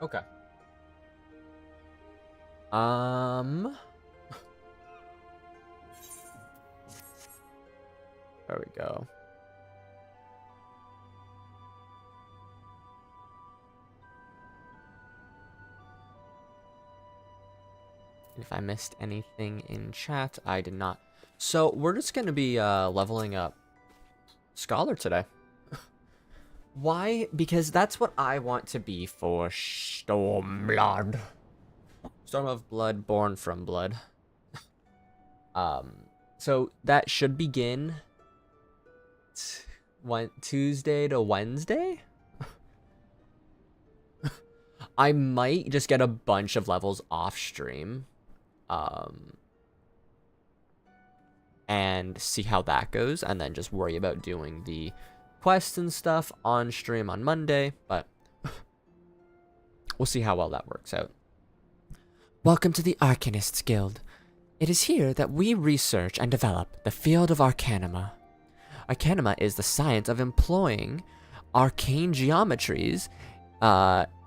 Okay. There we go. If I missed anything in chat, I did not. So we're just gonna be leveling up Scholar today. Why? Because that's what I want to be for Stormblood. Storm of Blood, born from blood. So that should begin Tuesday to Wednesday. I might just get a bunch of levels off stream, and see how that goes, and then just worry about doing the quests and stuff on stream on Monday, but we'll see how well that works out. Welcome to the Arcanists Guild. It is here that we research and develop the field of Arcanima. Arcanima is the science of employing arcane geometries,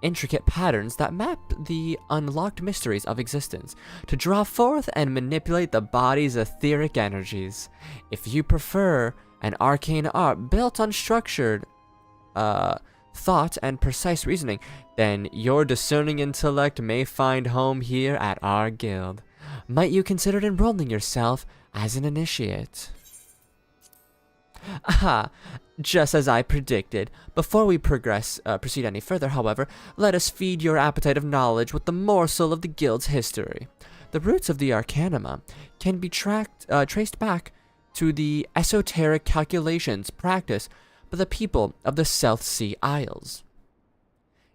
intricate patterns that map the unlocked mysteries of existence to draw forth and manipulate the body's etheric energies. If you prefer an arcane art built on structured thought and precise reasoning, then your discerning intellect may find home here at our guild. Might you consider enrolling yourself as an initiate? Aha, just as I predicted. Before we proceed any further, however, let us feed your appetite of knowledge with the morsel of the guild's history. The roots of the Arcanima can be traced back to the esoteric calculations practiced by the people of the South Sea Isles.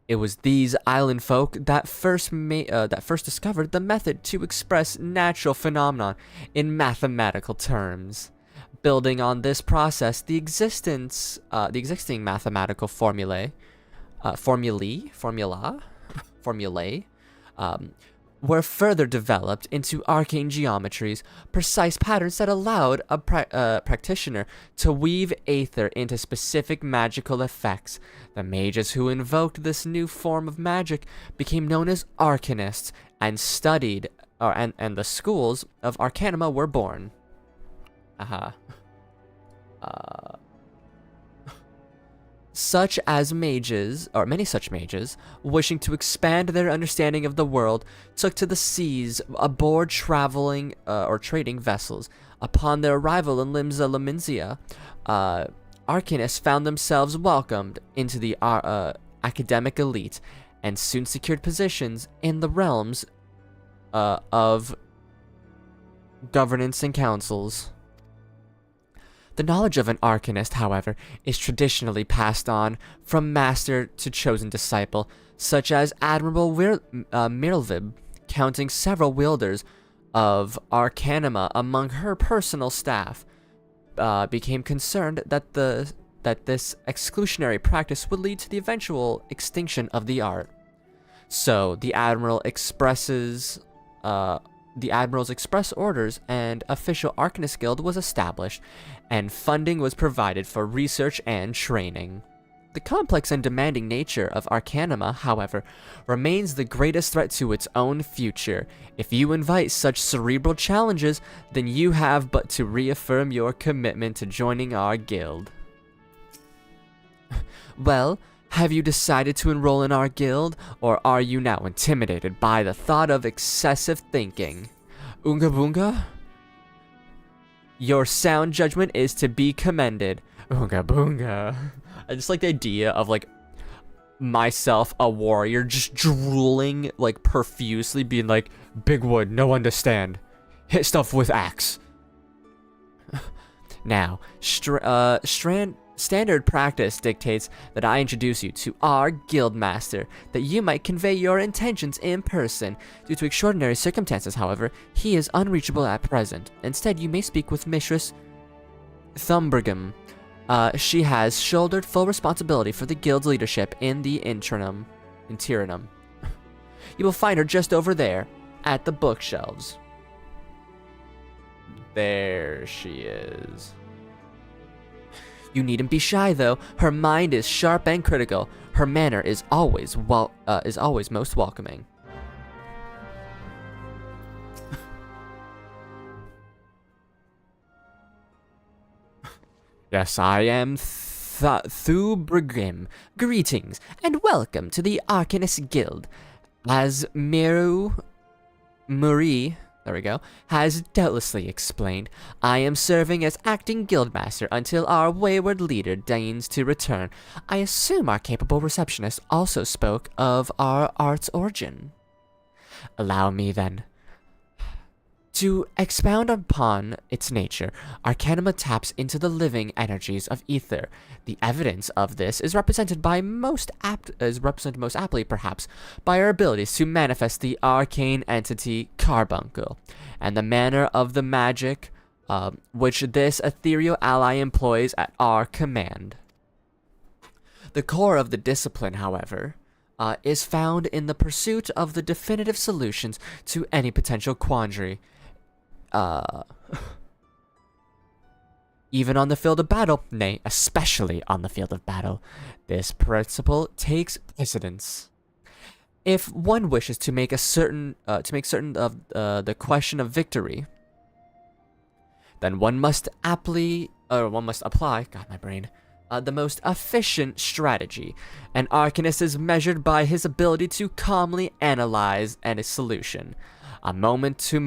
It was these island folk that first discovered the method to express natural phenomenon in mathematical terms. Building on this process, the existing mathematical formulae, were further developed into arcane geometries, precise patterns that allowed a practitioner to weave aether into specific magical effects. The mages who invoked this new form of magic became known as arcanists and studied, and the schools of Arcanima were born. Such as mages, or many such mages, wishing to expand their understanding of the world, took to the seas aboard traveling or trading vessels. Upon their arrival in Eorzea, arcanists found themselves welcomed into the academic elite, and soon secured positions in the realms of governance and councils. The knowledge of an arcanist, however, is traditionally passed on from master to chosen disciple, such as Admiral Mirlvib, counting several wielders of Arcanima among her personal staff, became concerned that this exclusionary practice would lead to the eventual extinction of the art. So the Admiral's express orders and official Arcanist Guild was established, and funding was provided for research and training. The complex and demanding nature of Arcanima, however, remains the greatest threat to its own future. If you invite such cerebral challenges, then you have but to reaffirm your commitment to joining our guild. Well, have you decided to enroll in our guild, or are you now intimidated by the thought of excessive thinking? Oonga boonga? Your sound judgment is to be commended. Oonga boonga. I just like the idea of, like, myself, a warrior, just drooling, like, profusely, being like, big wood, no understand. Hit stuff with axe. Now, standard practice dictates that I introduce you to our guildmaster, that you might convey your intentions in person. Due to extraordinary circumstances, however, he is unreachable at present. Instead, you may speak with Mistress Thumbergum. She has shouldered full responsibility for the guild's leadership in the interim. You will find her just over there, at the bookshelves. There she is. You needn't be shy, though. Her mind is sharp and critical. Her manner is always most welcoming. Yes, I am Thubrigim. Greetings, and welcome to the Arcanist Guild. As Marie, there we go, has doubtlessly explained, I am serving as acting guildmaster until our wayward leader deigns to return. I assume our capable receptionist also spoke of our art's origin. Allow me, then. To expound upon its nature, Arcanima taps into the living energies of ether. The evidence of this is represented most aptly, perhaps, by our abilities to manifest the arcane entity Carbuncle, and the manner of the magic which this ethereal ally employs at our command. The core of the discipline, however, is found in the pursuit of the definitive solutions to any potential quandary. Even on the field of battle, nay, especially on the field of battle, this principle takes precedence. If one wishes to make certain of the question of victory, then one must apply, God, my brain, the most efficient strategy. An Arcanist is measured by his ability to calmly analyze any solution, from moment to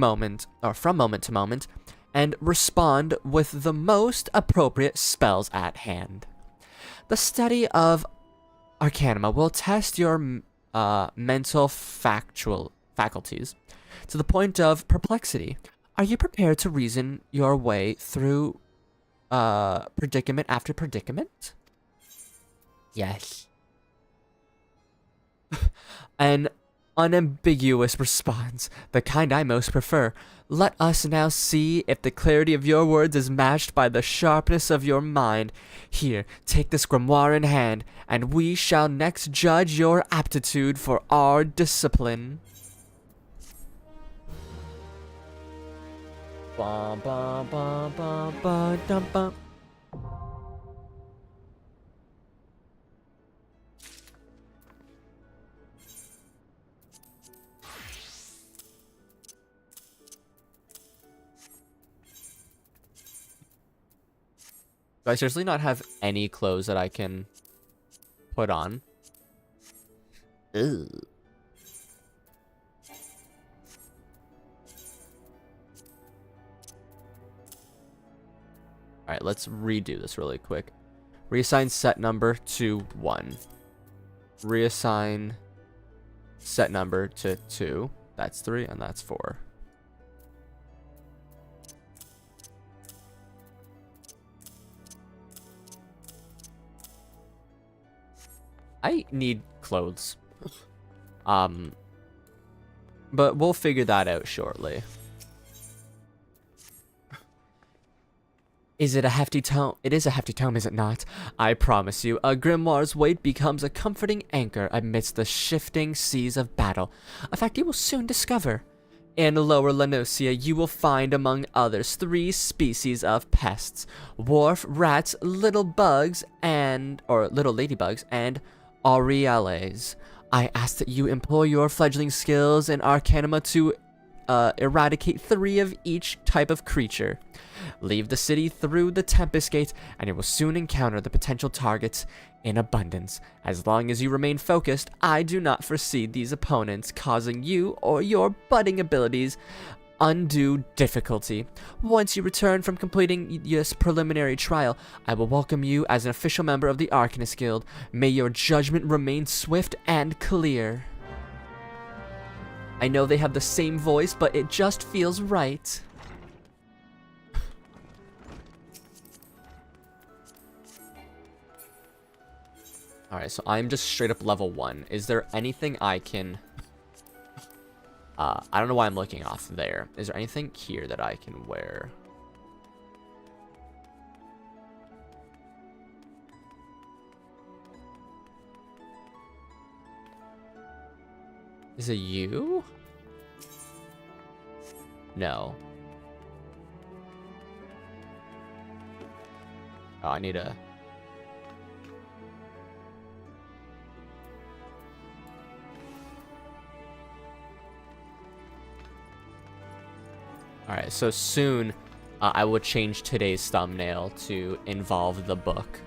moment, and respond with the most appropriate spells at hand. The study of Arcanima will test your mental faculties to the point of perplexity. Are you prepared to reason your way through predicament after predicament? Yes. An unambiguous response, the kind I most prefer. Let us now see if the clarity of your words is matched by the sharpness of your mind. Here, take this grimoire in hand, and we shall next judge your aptitude for our discipline. Bum, bum, bum, bum, bum, dum, bum. Do I seriously not have any clothes that I can put on? Ugh. Alright, let's redo this really quick. Reassign set number to 1. Reassign set number to 2. That's 3, and that's 4. I need clothes. But we'll figure that out shortly. Is it a hefty tome? It is a hefty tome, is it not? I promise you, a grimoire's weight becomes a comforting anchor amidst the shifting seas of battle. A fact you will soon discover. In Lower Lenosia, you will find, among others, 3 species of pests: wharf rats, little bugs, little ladybugs, and Aureales. I ask that you employ your fledgling skills in Arcanima to eradicate 3 of each type of creature. Leave the city through the Tempest Gate, and you will soon encounter the potential targets in abundance. As long as you remain focused, I do not foresee these opponents causing you or your budding abilities undue difficulty. Once you return from completing this preliminary trial, I will welcome you as an official member of the Arcanist Guild. May your judgment remain swift and clear. I know they have the same voice, but it just feels right. Alright, so I'm just straight up level 1. Is there anything I can... I don't know why I'm looking off there. Is there anything here that I can wear? Is it you? No. Oh, I need a... Alright, so soon I will change today's thumbnail to involve the book.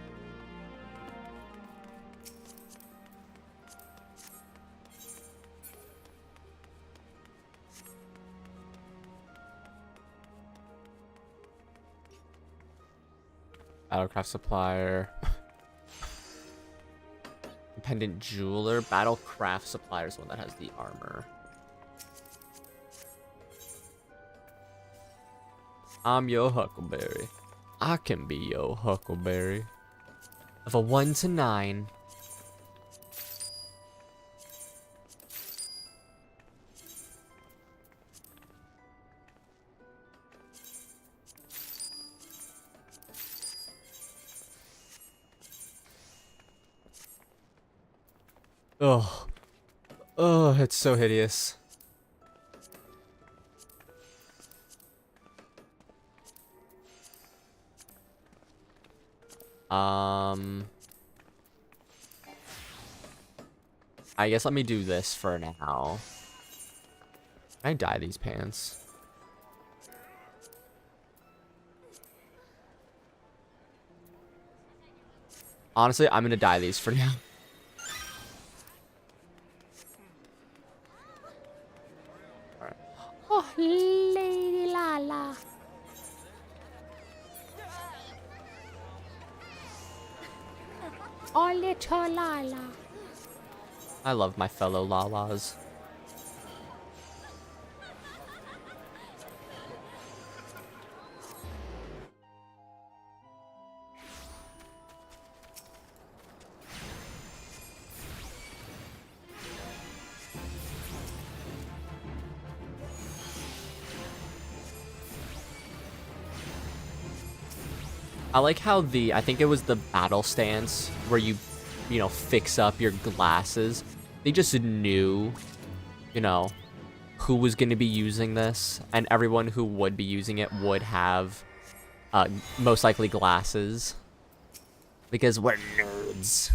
Battlecraft supplier. Dependent jeweler. Battlecraft supplier is the one that has the armor. I'm your Huckleberry. I can be your Huckleberry. Of a 1 to 9. Oh. Oh, it's so hideous. I guess let me do this for now. Can I dye these pants? Honestly, I'm gonna dye these for now. Alright. Oh, Lady Lala. Oh, little Lala. I love my fellow Lalas. I like how I think it was the battle stance where you know, fix up your glasses. They just knew, you know, who was going to be using this, and everyone who would be using it would have most likely glasses, because we're nerds.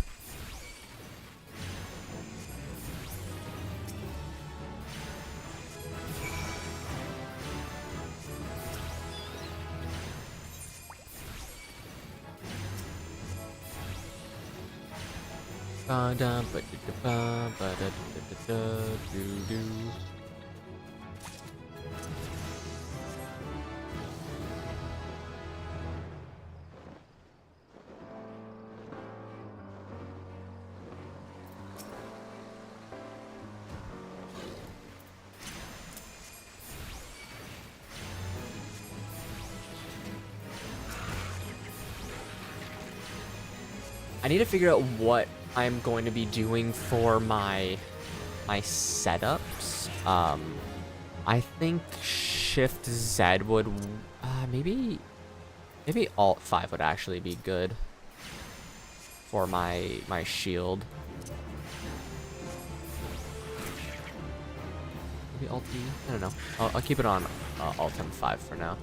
I need to figure out what I'm going to be doing for my setups. I think Shift Z would maybe Alt 5 would actually be good for my shield. Maybe Alt E? I don't know. I'll keep it on Alt M5 for now.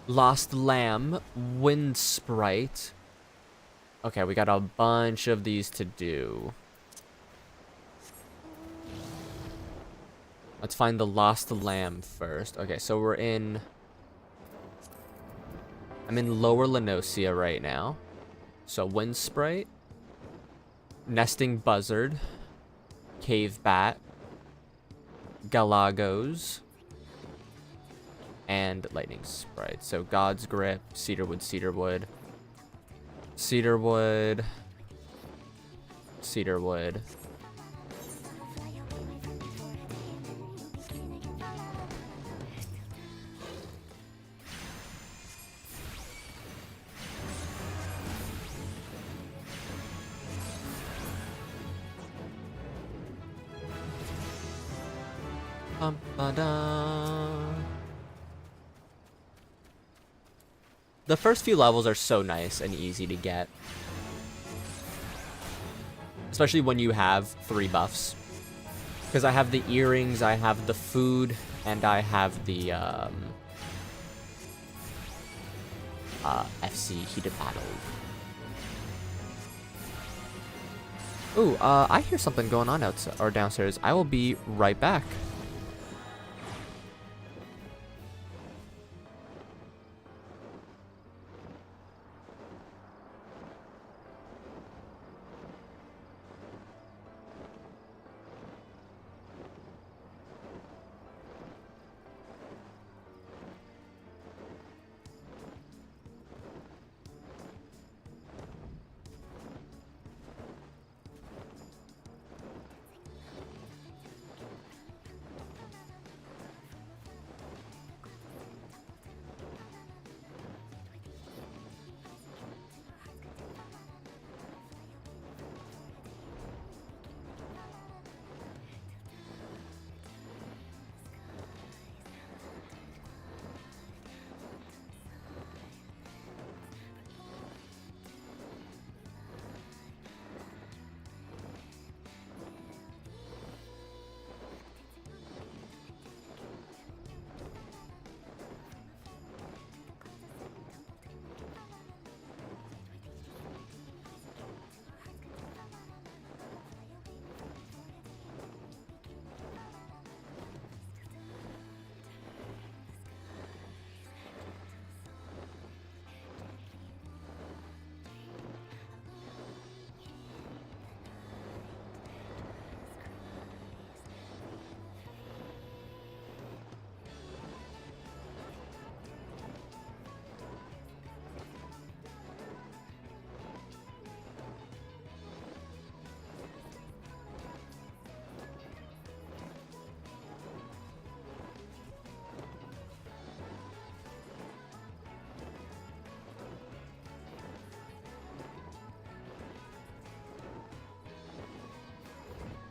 Lost Lamb, Wind Sprite. Okay, we got a bunch of these to do. Let's find the Lost Lamb first. Okay, so I'm in Lower Lenosia right now. So Wind Sprite, Nesting Buzzard, Cave Bat, Galagos, and Lightning Sprite. So God's Grip, Cedarwood, Cedarwood, Cedarwood, Cedarwood. The first few levels are so nice and easy to get. Especially when you have 3 buffs. Because I have the earrings, I have the food, and I have the FC Heated Battle. Ooh, I hear something going on outside or downstairs. I will be right back.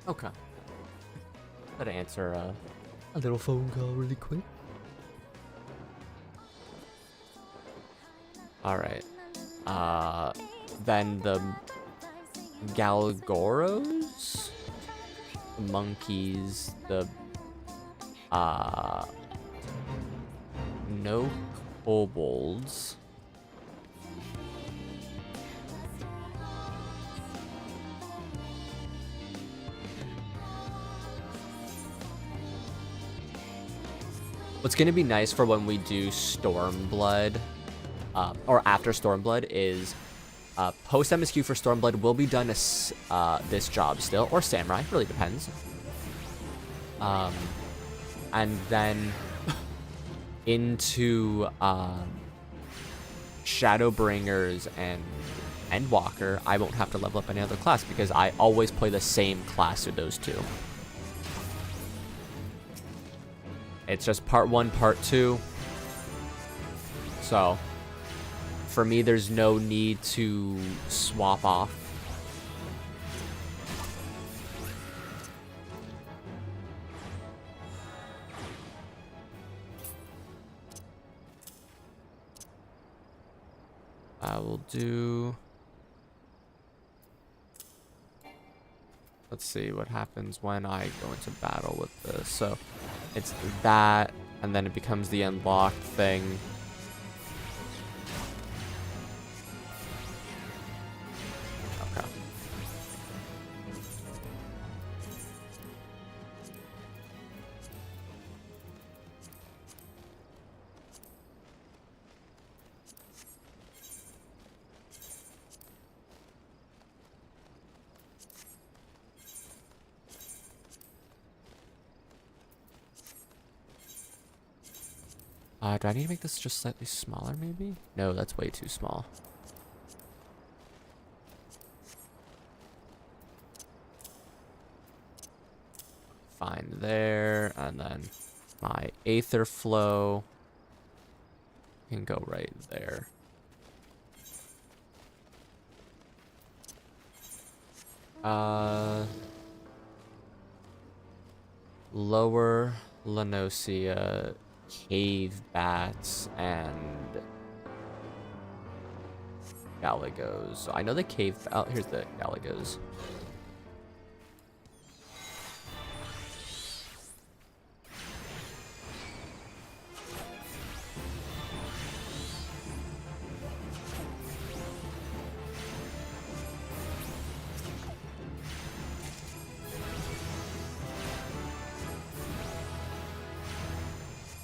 Okay. Gotta answer a little phone call really quick. Alright. Then the Galgoros? The monkeys, the no kobolds. What's going to be nice for when we do Stormblood, or after Stormblood, is post MSQ for Stormblood will be done as this job still, or Samurai, really depends. And then into Shadowbringers and Endwalker, I won't have to level up any other class because I always play the same class with those two. It's just part 1, part 2. So, for me, there's no need to swap off. I will do... Let's see what happens when I go into battle with this. So it's that, and then it becomes the unlocked thing. Okay. Do I need to make this just slightly smaller, maybe? No, that's way too small. Fine there, and then my Aether Flow can go right there. Lower Lanosia, Cave Bats, and Galagos. So I know the cave... Oh, here's the Galagos.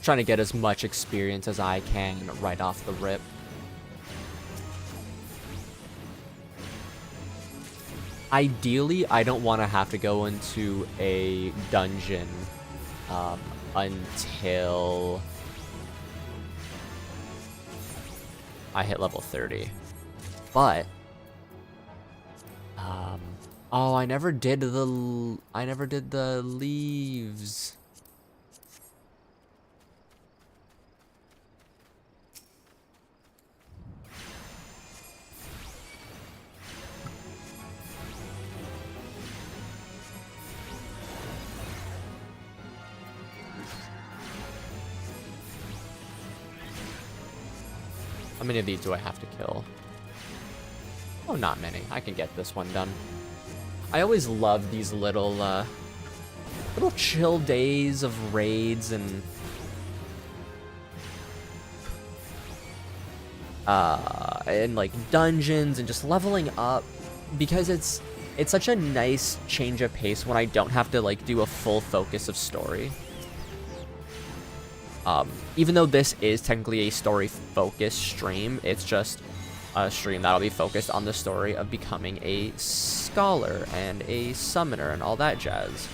Trying to get as much experience as I can right off the rip. Ideally, I don't want to have to go into a dungeon until I hit level 30. But oh, I never did the leaves. How many of these do I have to kill? Oh, not many. I can get this one done. I always love these little, little chill days of raids and like dungeons and just leveling up, because it's such a nice change of pace when I don't have to like do a full focus of story. Even though this is technically a story-focused stream, it's just a stream that'll be focused on the story of becoming a scholar and a summoner and all that jazz.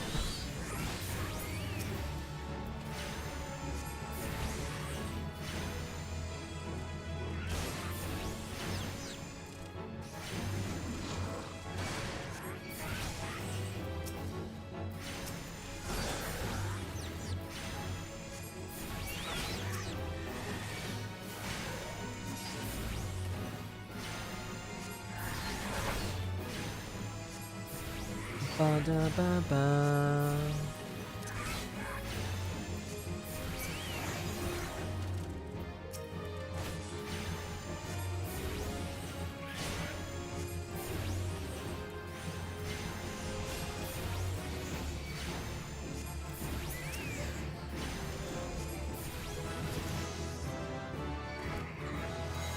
da ba ba.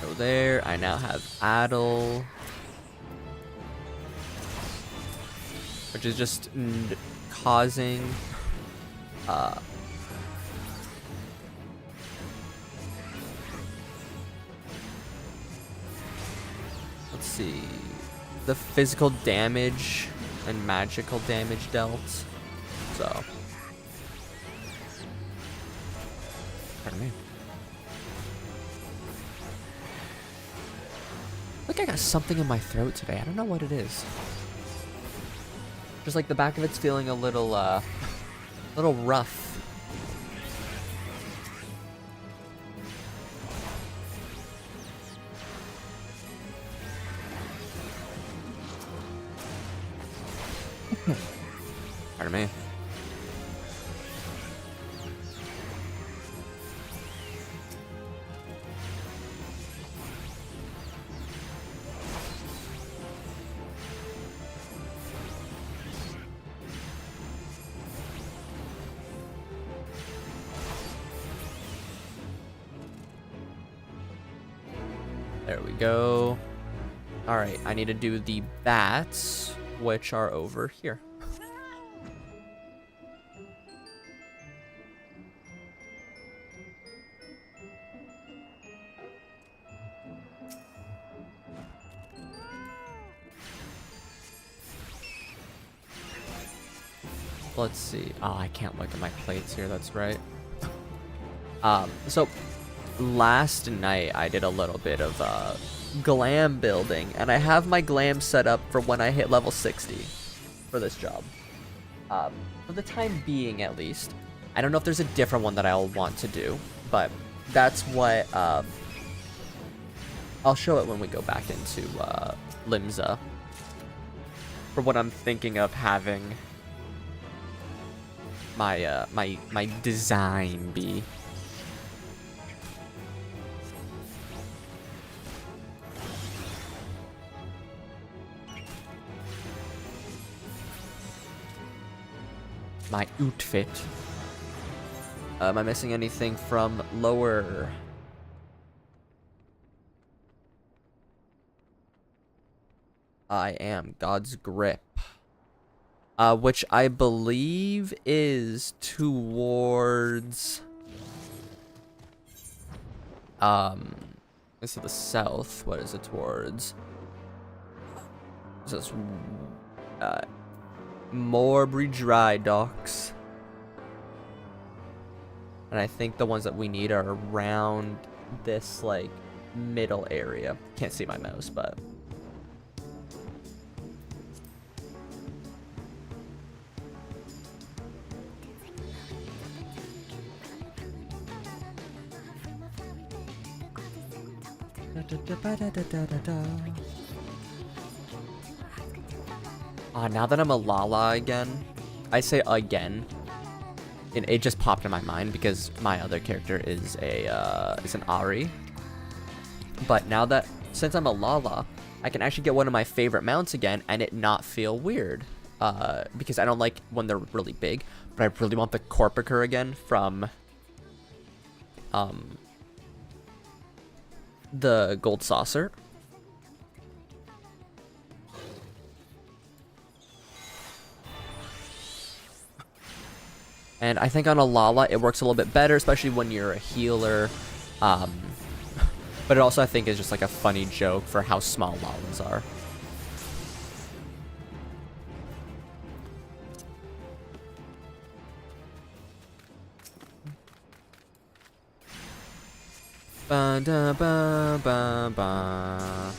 Go there. I now have Adel, which is just causing let's see, the physical damage and magical damage dealt. So, pardon me. I think I got something in my throat today. I don't know what it is. Just like the back of it's feeling a little, little rough. Pardon me. There we go. All right, I need to do the bats, which are over here. Let's see. Oh, I can't look at my plates here. That's right. So last night I did a little bit of glam building, and I have my glam set up for when I hit level 60 for this job. For the time being, at least. I don't know if there's a different one that I'll want to do, but that's what I'll show it when we go back into Limsa for what I'm thinking of having my my design be. My outfit. Am I missing anything from lower? I am. God's Grip. Which I believe is towards this is the south. What is it towards? This is Morbri Dry Docks. And I think the ones that we need are around this like middle area. Can't see my mouse, but now that I'm a Lala again, I say again, it just popped in my mind because my other character is an Ari. But now that, since I'm a Lala, I can actually get one of my favorite mounts again and it not feel weird. Because I don't like when they're really big, but I really want the Corpicur again from the Gold Saucer. And I think on a Lala, it works a little bit better, especially when you're a healer. But it also, I think, is just like a funny joke for how small Lalas are. Ba da ba ba ba.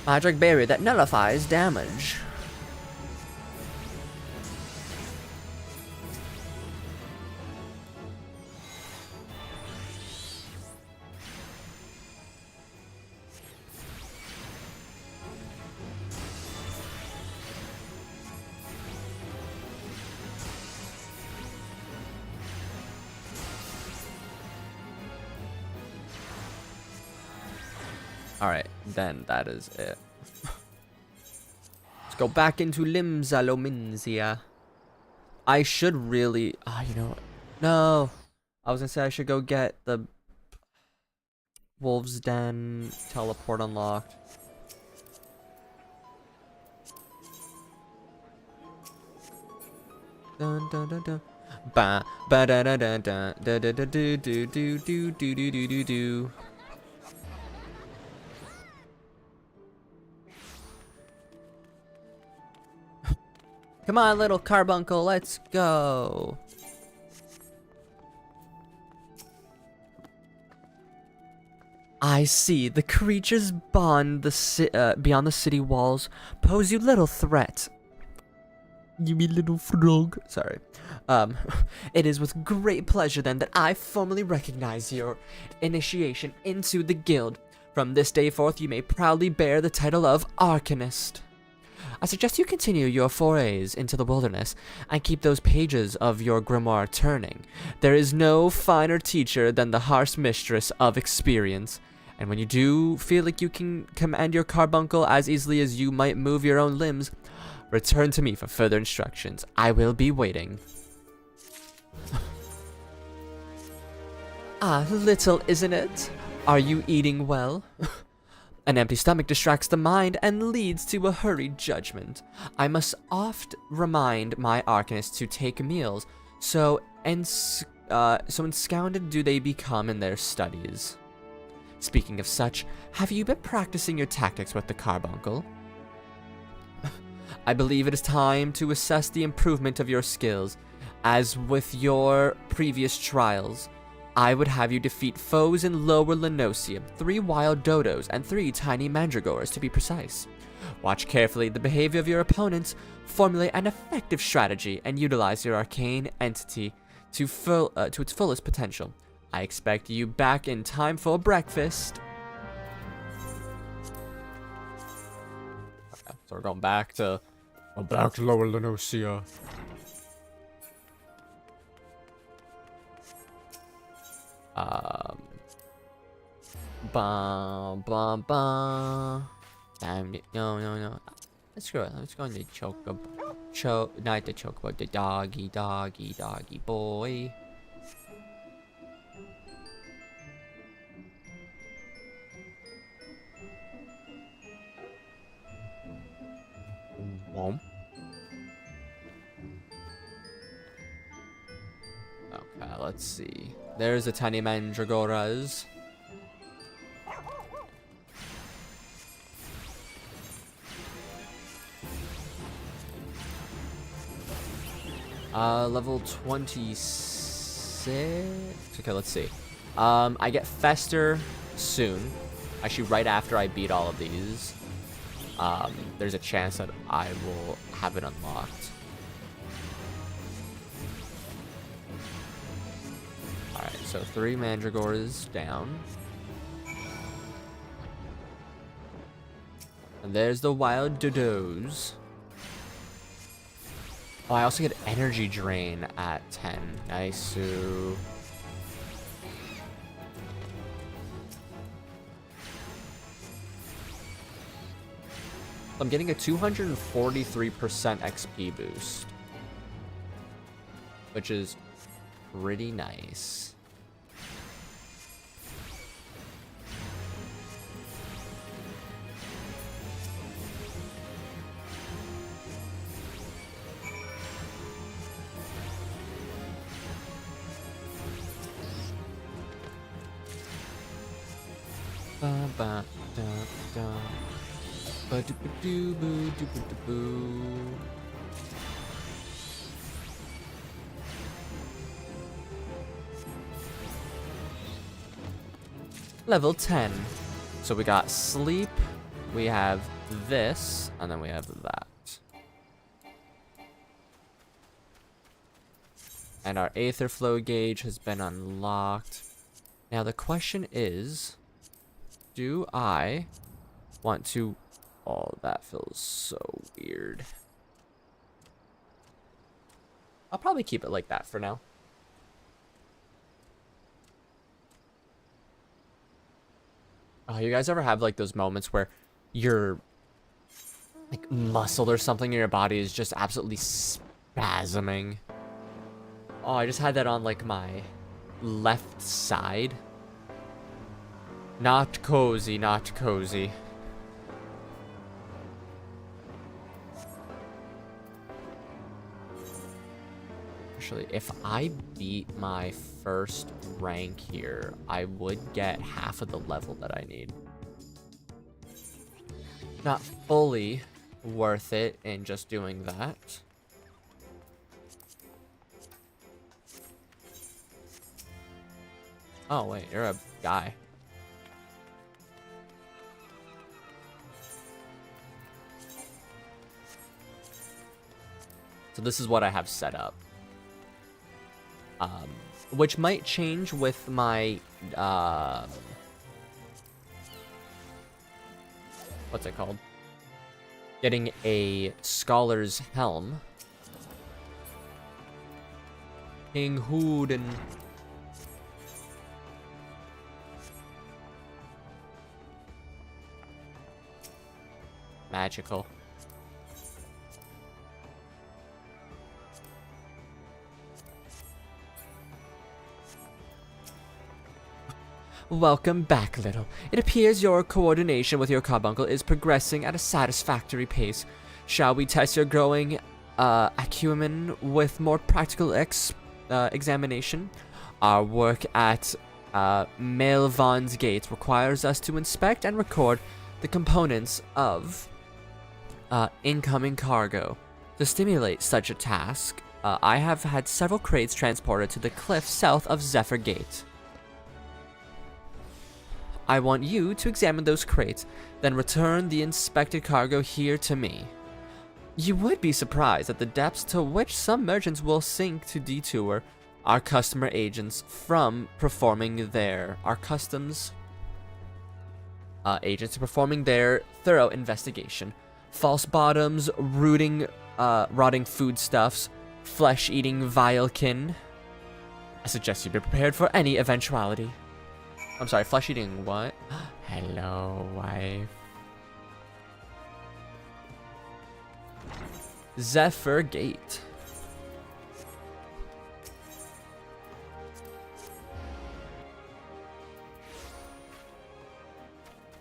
Magic Berry that nullifies damage. then that is it. Let's go back into Limsa. I should really... you know what? No. I was gonna say I should go get the Wolf's Den teleport unlocked. Dun dun dun dun. Ba ba da da da da da da da do do do do do do do do do. Come on, little carbuncle, let's go. I see. The creatures beyond the city walls pose you little threat. You mean little frog? Sorry. It is with great pleasure then that I formally recognize your initiation into the guild. From this day forth, you may proudly bear the title of Arcanist. I suggest you continue your forays into the wilderness and keep those pages of your grimoire turning. There is no finer teacher than the harsh mistress of experience. And when you do feel like you can command your carbuncle as easily as you might move your own limbs, return to me for further instructions. I will be waiting. Little, isn't it? Are you eating well? An empty stomach distracts the mind and leads to a hurried judgment. I must oft remind my arcanists to take meals, so enscounded do they become in their studies. Speaking of such, have you been practicing your tactics with the carbuncle? I believe it is time to assess the improvement of your skills. As with your previous trials, I would have you defeat foes in Lower Lenosia, 3 wild dodos and 3 tiny mandragores to be precise. Watch carefully the behavior of your opponents, formulate an effective strategy, and utilize your arcane entity to its fullest potential. I expect you back in time for breakfast. Okay, so we're going back to Lower Lenosia. No. Let's go. Let's go on the chocobo. Not the chocobo. The doggy boy. Womp. Okay, let's see. There's the tiny mandragoras. Level 26. Okay, let's see. I get Fester soon. Actually, right after I beat all of these. There's a chance that I will have it unlocked. Alright, so 3 mandragores down. And there's the wild dodos. Oh, I also get energy drain at 10. Nice. I'm getting a 243% XP boost, which is pretty nice. Level 10. So we got sleep, we have this, and then we have that. And our aether flow gauge has been unlocked. Now the question is, do I want to... Oh, that feels so weird. I'll probably keep it like that for now. Oh, you guys ever have like those moments where your like muscle or something in your body is just absolutely spasming? Oh, I just had that on like my left side. Not cozy, not cozy. Actually, if I beat my first rank here, I would get half of the level that I need. Not fully worth it in just doing that. Oh, wait, you're a guy. So this is what I have set up. Which might change with my, what's it called? Getting a Scholar's Helm. King Hooden. Magical. Welcome back, Little. It appears your coordination with your carbuncle is progressing at a satisfactory pace. Shall we test your growing acumen with more practical examination? Our work at Melvan's Gate requires us to inspect and record the components of incoming cargo. To stimulate such a task, I have had several crates transported to the cliff south of Zephyr Gate. I want you to examine those crates, then return the inspected cargo here to me. You would be surprised at the depths to which some merchants will sink to detour our customer agents from performing their agents performing their thorough investigation. False bottoms, rotting foodstuffs, flesh-eating vilekin. I suggest you be prepared for any eventuality. I'm sorry, flesh-eating what? Hello, wife. Zephyr Gate.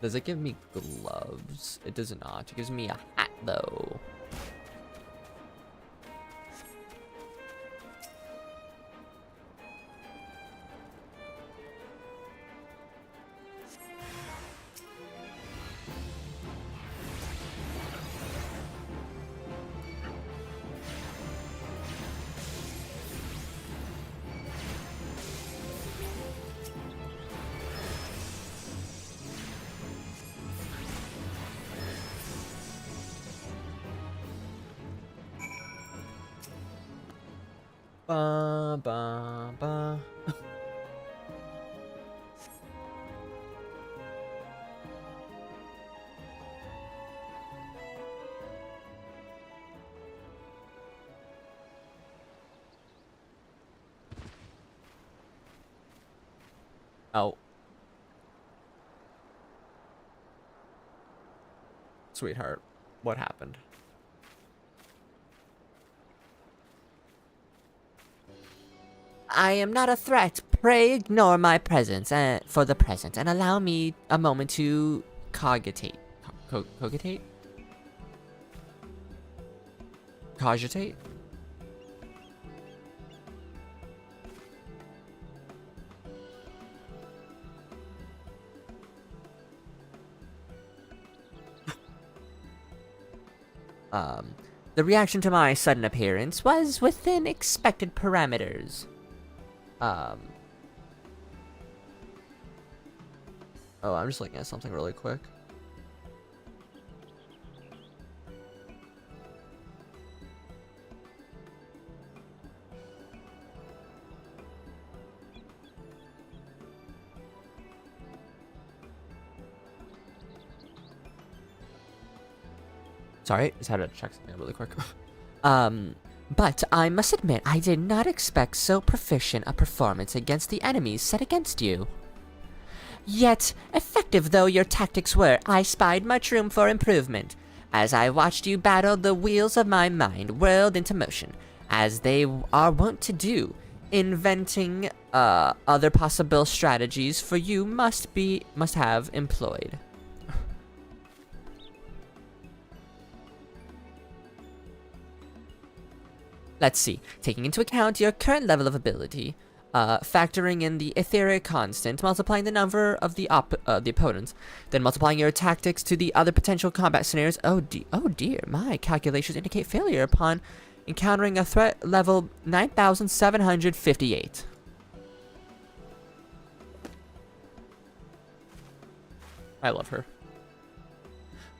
Does it give me gloves? It does not. It gives me a hat, though. Ba ba ba. Oh. Sweetheart, what happened? I am not a threat. Pray ignore my presence for the present and allow me a moment to cogitate. Cogitate? Cogitate? The reaction to my sudden appearance was within expected parameters. Oh, I'm just looking at something really quick. Sorry, just had to check something really quick. But I must admit, I did not expect so proficient a performance against the enemies set against you. Yet, effective though your tactics were, I spied much room for improvement. As I watched you battle, the wheels of my mind whirled into motion, as they are wont to do, inventing other possible strategies for you must have employed. Let's see. Taking into account your current level of ability, factoring in the etheric constant, multiplying the number of the opponents, then multiplying your tactics to the other potential combat scenarios. Oh dear, my calculations indicate failure upon encountering a threat level 9,758. I love her.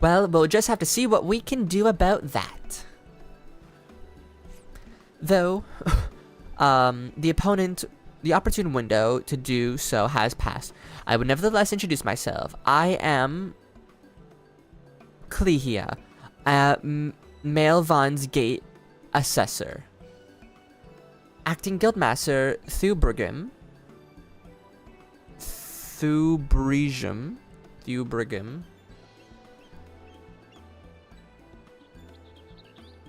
Well, we'll just have to see what we can do about that. Though, the opportune window to do so has passed. I would nevertheless introduce myself. I am Clehia, Maelvon's Gate Assessor. Acting Guildmaster Thubrigam.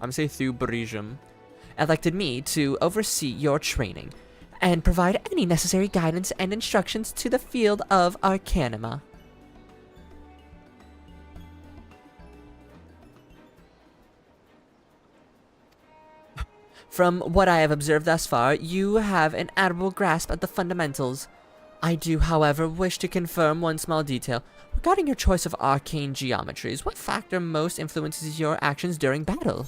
I'm say Thubrigam. Elected me to oversee your training and provide any necessary guidance and instructions to the field of Arcanima. From what I have observed thus far, you have an admirable grasp of the fundamentals. I do, however, wish to confirm one small detail. Regarding your choice of arcane geometries, what factor most influences your actions during battle?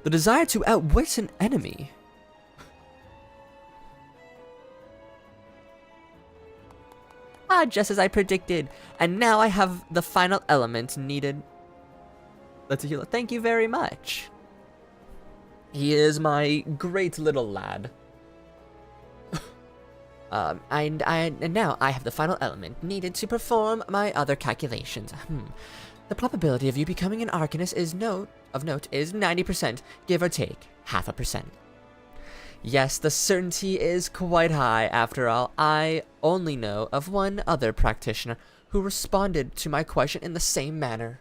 The desire to outwit an enemy. Just as I predicted. And now I have the final element needed. Let's heal it. Thank you very much. He is my great little lad. And now I have the final element needed to perform my other calculations. The probability of you becoming an Arcanist is of note is 90%, give or take 0.5%. Yes, the certainty is quite high. After all, I only know of one other practitioner who responded to my question in the same manner.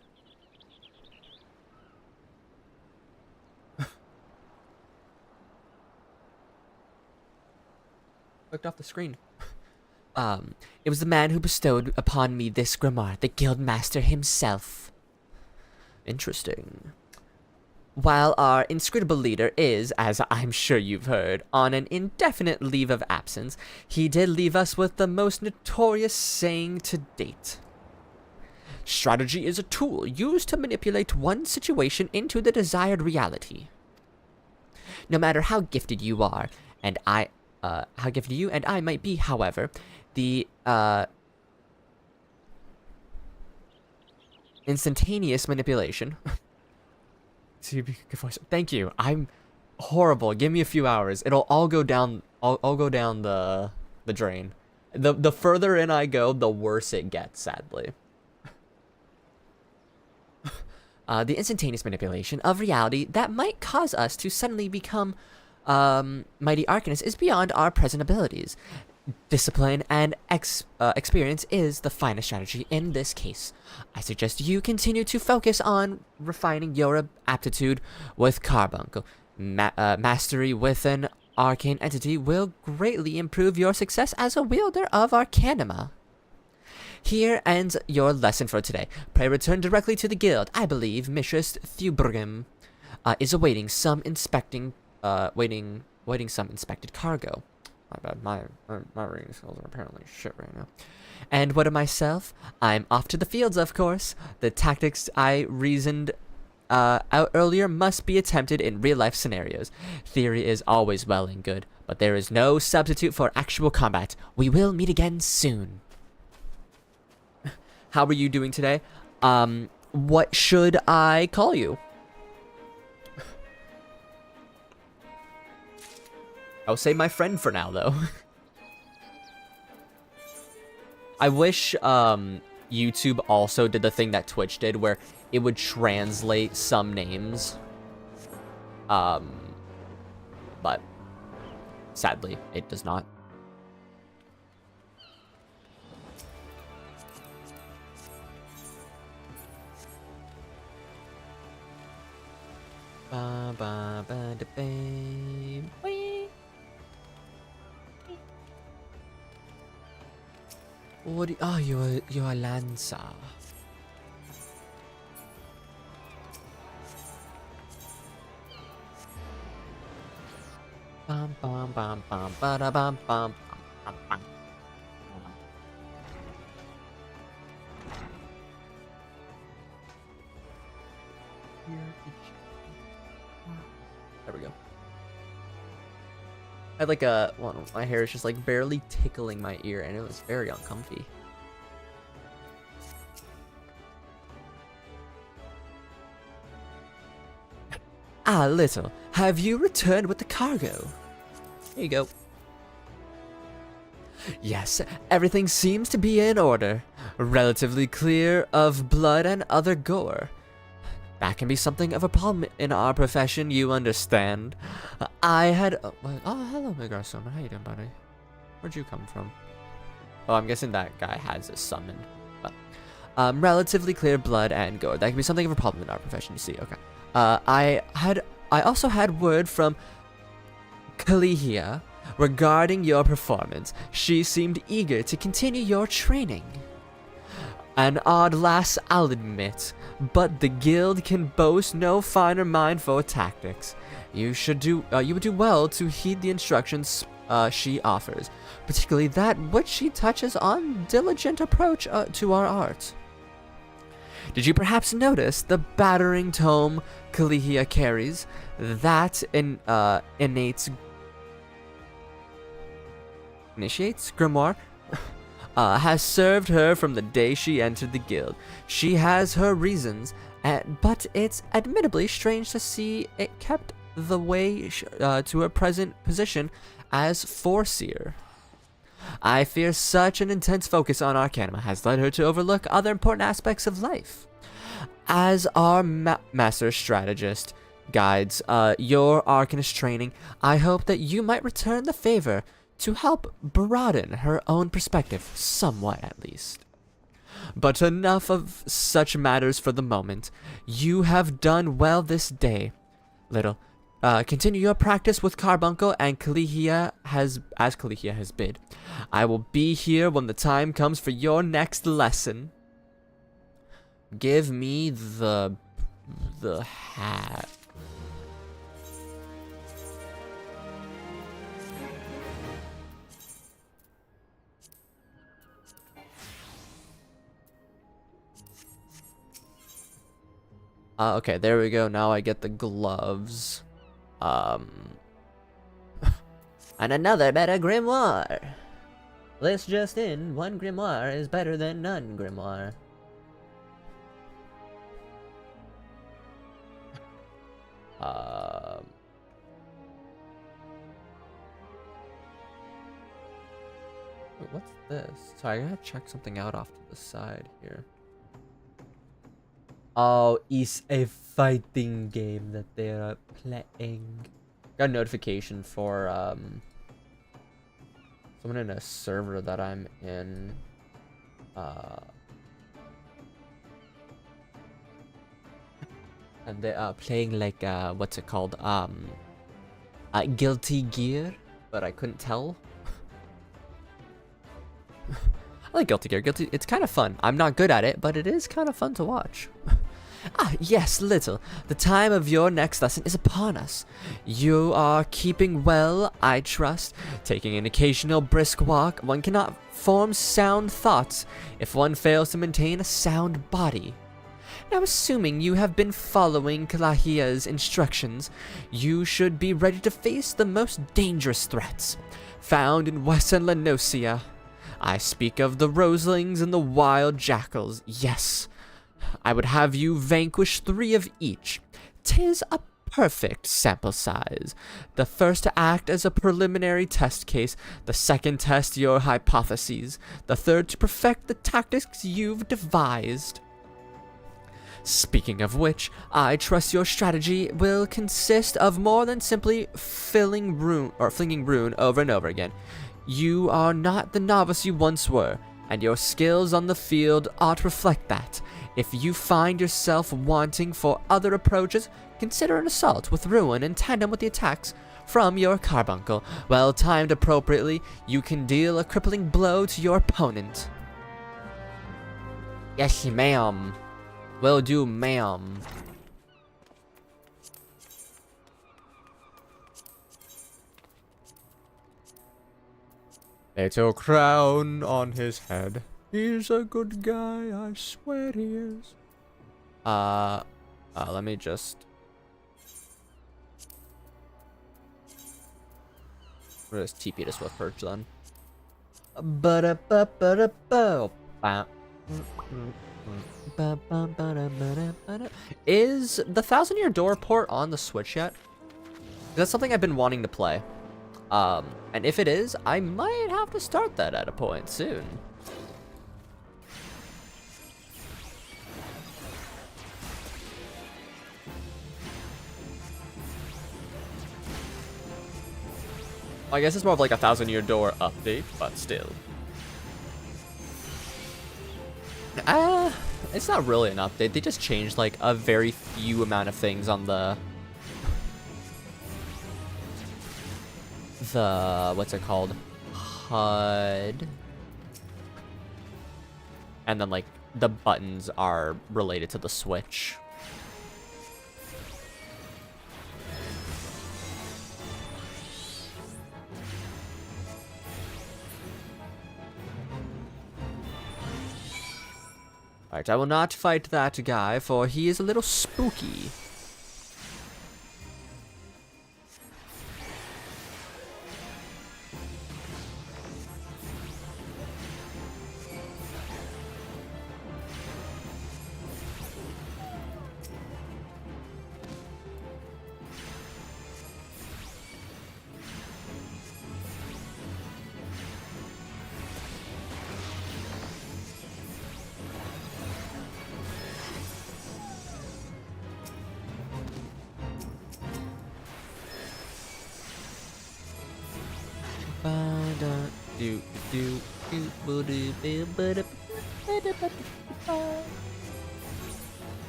Clicked off the screen. It was the man who bestowed upon me this grimoire, the Guildmaster himself. Interesting. While our inscrutable leader is, as I'm sure you've heard, on an indefinite leave of absence, he did leave us with the most notorious saying to date. Strategy is a tool used to manipulate one situation into the desired reality. No matter how gifted you are, and how gifted you and I might be, however, the instantaneous manipulation. Thank you. I'm horrible. Give me a few hours. It'll all go down. I'll go down the drain. The further in I go, the worse it gets. Sadly. The instantaneous manipulation of reality that might cause us to suddenly become mighty arcanists is beyond our present abilities. Discipline and experience is the finest strategy in this case. I suggest you continue to focus on refining your aptitude with Carbuncle. Mastery with an arcane entity will greatly improve your success as a wielder of Arcanima. Here ends your lesson for today. Pray return directly to the guild. I believe Mistress Thubrigam is awaiting some waiting some inspected cargo. My bad, my reading skills are apparently shit right now. And what of myself? I'm off to the fields, of course. The tactics I reasoned out earlier must be attempted in real-life scenarios. Theory is always well and good, but there is no substitute for actual combat. We will meet again soon. How are you doing today? What should I call you? I'll say my friend for now, though. I wish YouTube also did the thing that Twitch did, where it would translate some names. But Sadly, it does not. Ba ba ba da babe. Wee. What? Oh, you're a lancer. Bum bum bum bum ba da bum bum bum bum. There we go. I had like my hair is just like barely tickling my ear, and it was very uncomfy. Ah, Little, have you returned with the cargo? Here you go. Yes, everything seems to be in order. Relatively clear of blood and other gore. That can be something of a problem in our profession, you understand. I had... Oh, hello, Migrasoma. How you doing, buddy? Where'd you come from? Oh, I'm guessing that guy has a summon. But, relatively clear blood and gore. That can be something of a problem in our profession, you see. Okay. I also had word from Kalihia regarding your performance. She seemed eager to continue your training. An odd lass, I'll admit, but the guild can boast no finer mind for tactics. You would do well to heed the instructions she offers, particularly that which she touches on diligent approach to our art. Did you perhaps notice the battering tome Kalihia carries? That initiates grimoire has served her from the day she entered the guild. She has her reasons, but it's admittedly strange to see it kept the way to her present position as Foreseer. I fear such an intense focus on Arcanima has led her to overlook other important aspects of life. As our master strategist guides your Arcanist training, I hope that you might return the favor to help broaden her own perspective, somewhat at least. But enough of such matters for the moment. You have done well this day, Little. Continue your practice with Carbuncle and Kalihia as Kalihia has bid. I will be here when the time comes for your next lesson. Give me the hat. Okay, there we go. Now I get the gloves. And another better grimoire. List just in, one grimoire is better than none grimoire. Wait, what's this? Sorry, I gotta check something out off to the side here. Oh, it's a fighting game that they're playing. Got a notification for someone in a server that I'm in. And they're playing like what's it called? Guilty Gear, but I couldn't tell. I like Guilty Gear. It's kind of fun. I'm not good at it, but it is kind of fun to watch. Ah, yes, Little. The time of your next lesson is upon us. You are keeping well, I trust. Taking an occasional brisk walk, one cannot form sound thoughts if one fails to maintain a sound body. Now, assuming you have been following Kalahia's instructions, you should be ready to face the most dangerous threats found in Western Lenosia. I speak of the roselings and the wild jackals, yes. I would have you vanquish 3 of each. 'Tis a perfect sample size. The first to act as a preliminary test case, the second test your hypotheses, the third to perfect the tactics you've devised. Speaking of which, I trust your strategy will consist of more than simply flinging rune over and over again. You are not the novice you once were, and your skills on the field ought to reflect that. If you find yourself wanting for other approaches, consider an assault with ruin in tandem with the attacks from your carbuncle. Well timed appropriately, you can deal a crippling blow to your opponent. Yes, ma'am. Will do, ma'am. Little crown on his head. He's a good guy, I swear he is. Let me just... We'll just TP to Swift Perch then. Is the 1,000-Year Door port on the Switch yet? That's something I've been wanting to play. And if it is, I might have to start that at a point soon. I guess it's more of like a 1,000-Year Door update, but still. It's not really an update. They just changed like a very few amount of things on the what's it called? HUD. And then like the buttons are related to the Switch. Alright, I will not fight that guy, for he is a little spooky.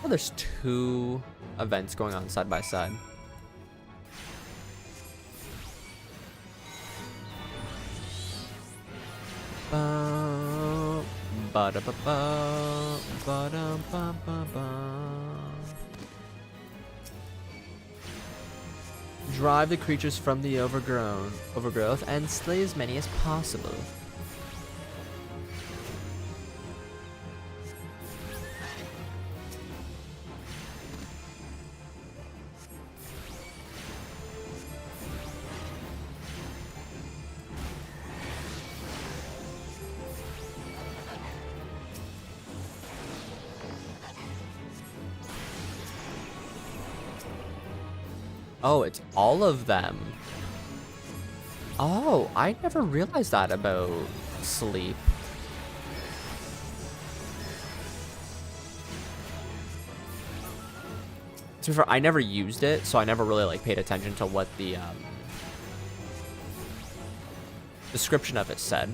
Oh, there's two events going on side by side. Drive the creatures from the overgrowth and slay as many as possible. Oh, it's all of them. Oh, I never realized that about sleep. To be fair, I never used it, so I never really like paid attention to what the description of it said.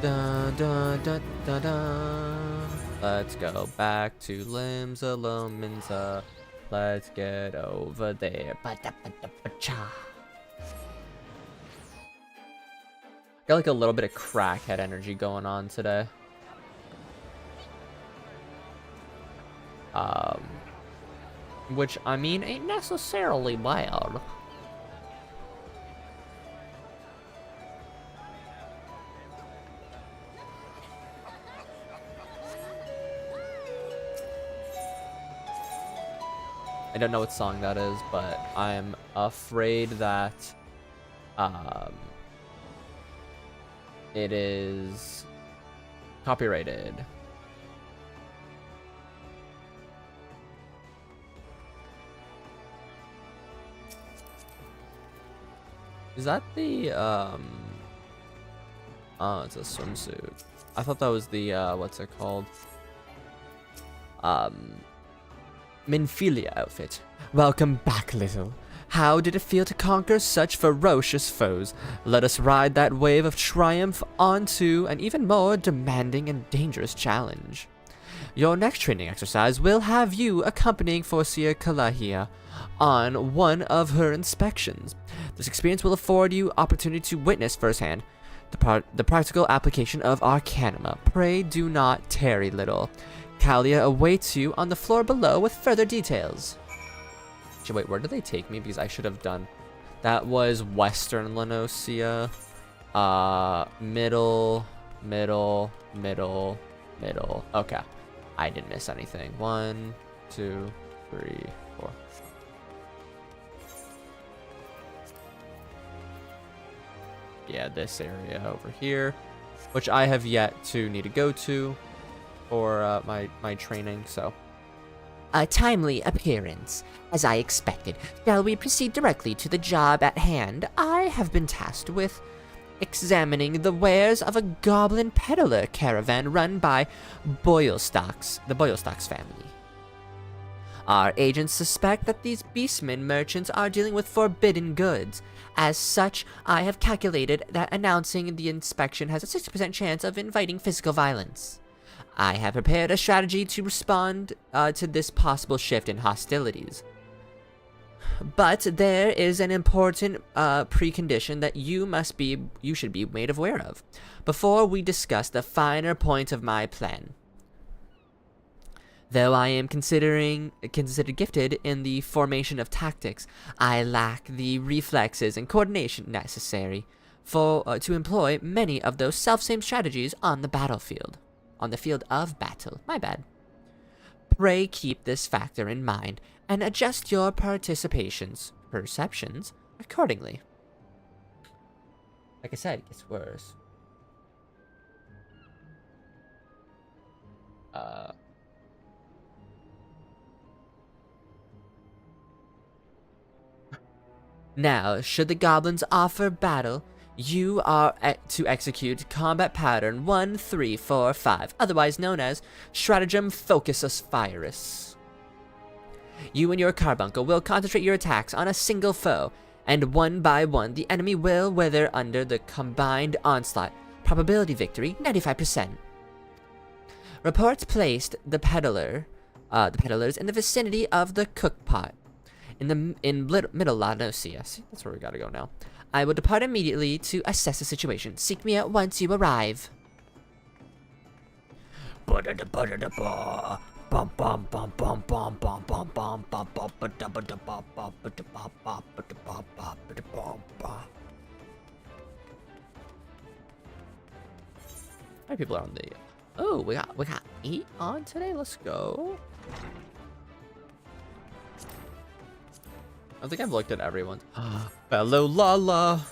Da, da, da, da, da. Let's go back to Limsa Lominsa. Let's get over there. Ba-da-ba-da-ba-cha. Got like a little bit of crackhead energy going on today. Which, I mean, ain't necessarily bad. I don't know what song that is, but I'm afraid that it is copyrighted. Is that the oh, it's a swimsuit. I thought that was the what's it called? Minfilia outfit. Welcome back, little. How did it feel to conquer such ferocious foes? Let us ride that wave of triumph onto an even more demanding and dangerous challenge. Your next training exercise will have you accompanying Forcia Kalahia on one of her inspections. This experience will afford you opportunity to witness firsthand the practical application of Arcanima. Pray do not tarry, little. Kalia awaits you on the floor below with further details. Actually, wait, where did they take me? Because I should have done... That was Western Lenosia. Middle. Okay. I didn't miss anything. 1, 2, 3, 4. Yeah, this area over here, which I have yet to need to go to for my training, so. A timely appearance, as I expected. Shall we proceed directly to the job at hand? I have been tasked with examining the wares of a goblin peddler caravan run by the Boylestocks family. Our agents suspect that these beastmen merchants are dealing with forbidden goods. As such, I have calculated that announcing the inspection has a 60% chance of inviting physical violence. I have prepared a strategy to respond to this possible shift in hostilities. But there is an important precondition that you should be made aware of before we discuss the finer points of my plan. Though I am considered gifted in the formation of tactics, I lack the reflexes and coordination necessary to employ many of those selfsame strategies on the battlefield. On the field of battle. My bad. Pray keep this factor in mind and adjust your perceptions accordingly. Like I said, it gets worse. Now, should the goblins offer battle, you are to execute combat pattern 1-3-4-5, otherwise known as Stratagem Focusus Virus. You and your carbuncle will concentrate your attacks on a single foe, and one by one the enemy will wither under the combined onslaught. Probability victory 95%. Reports placed the peddlers in the vicinity of the cookpot in Middle Lanosia. See, that's where we gotta go now. I will depart immediately to assess the situation. Seek me out once you arrive. How many people are on the... Oh, we got 8 on today. Let's go. I think I've looked at everyone's. Fellow Lala.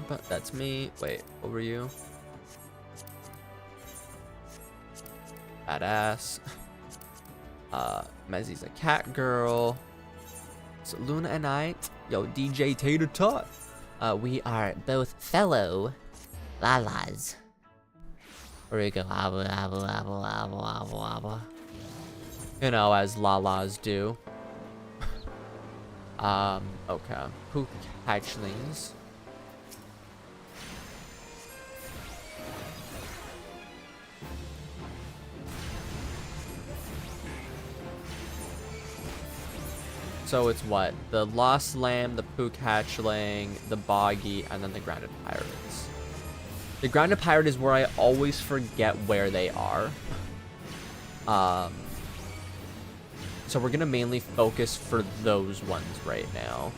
But that's me. Wait, what were you? Badass. Mezzy's a cat girl. So Luna and I, yo, DJ Tater Tot. We are both fellow Lalas. Where we go? You know, as Lalas do. Okay. Pook hatchlings. So it's what? The Lost Lamb, the Pook Hatchling, the Boggy, and then the Grounded Pirates. The Grounded Pirate is where I always forget where they are. So we're gonna mainly focus for those ones right now.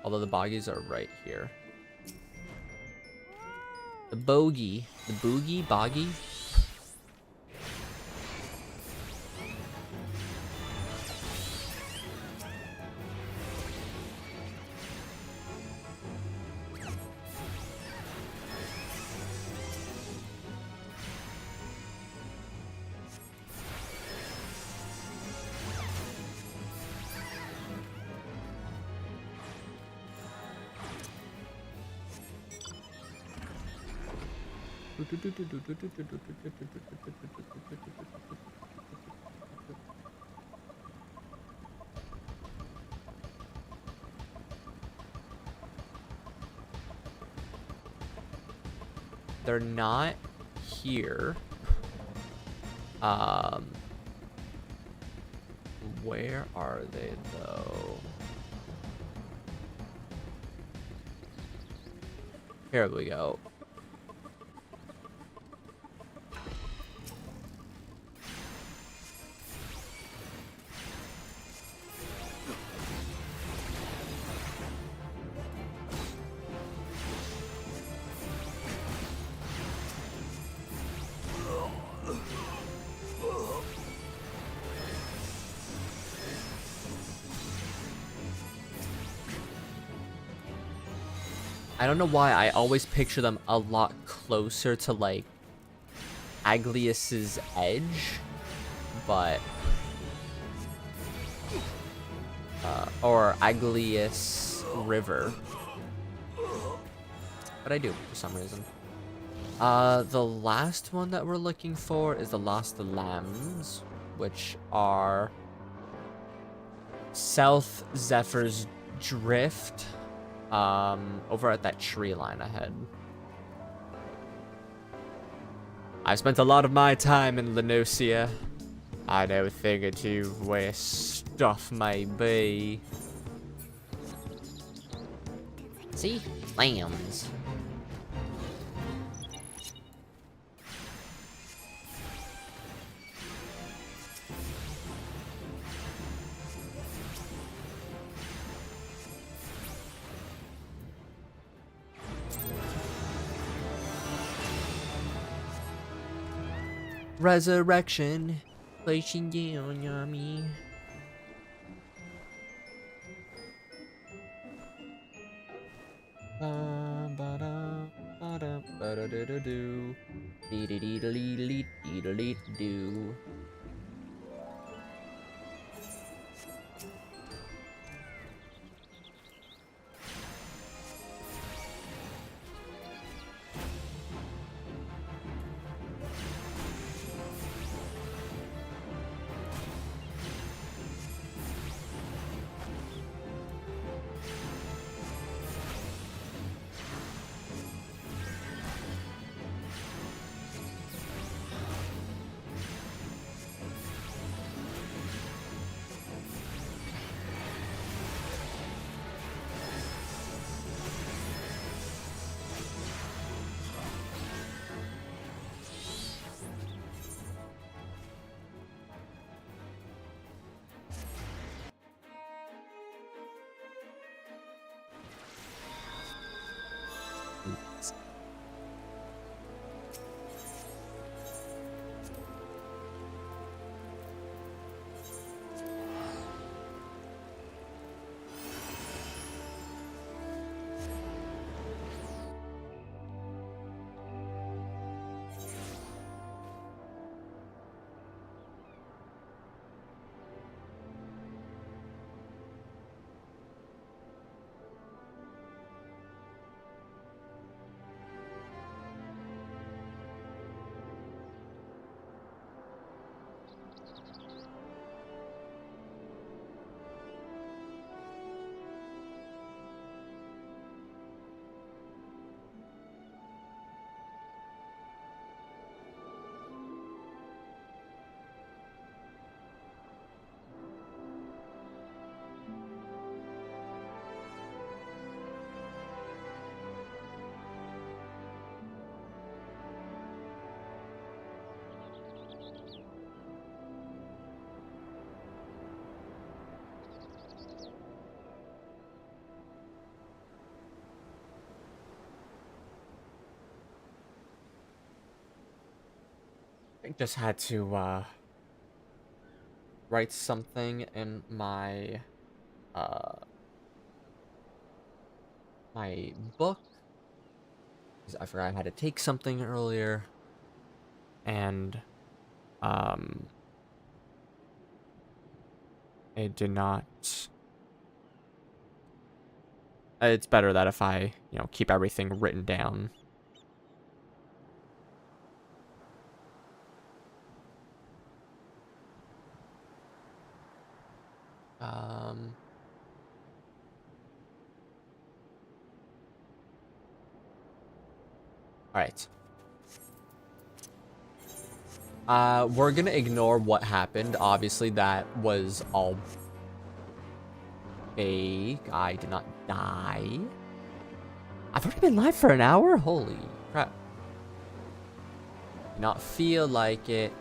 Although the boggies are right here. The bogey. The boogie? Boggy? They're not here. Where are they though? Here we go. I don't know why I always picture them a lot closer to like Aglius's edge, but or Aglius River, but I do for some reason. The last one that we're looking for is the Lost Lambs, which are South Zephyr's Drift. Over at that tree line ahead. I've spent a lot of my time in Lenosia. I know a thing or two where stuff may be. See? Lambs. Resurrection, placing down on me. Do. I just had to write something in my my book. 'Cause I forgot I had to take something earlier, and it did not. It's better that if I, keep everything written down. All right. We're gonna ignore what happened. Obviously, that was all fake. I did not die. I've already been live for an hour? Holy crap. Do not feel like it.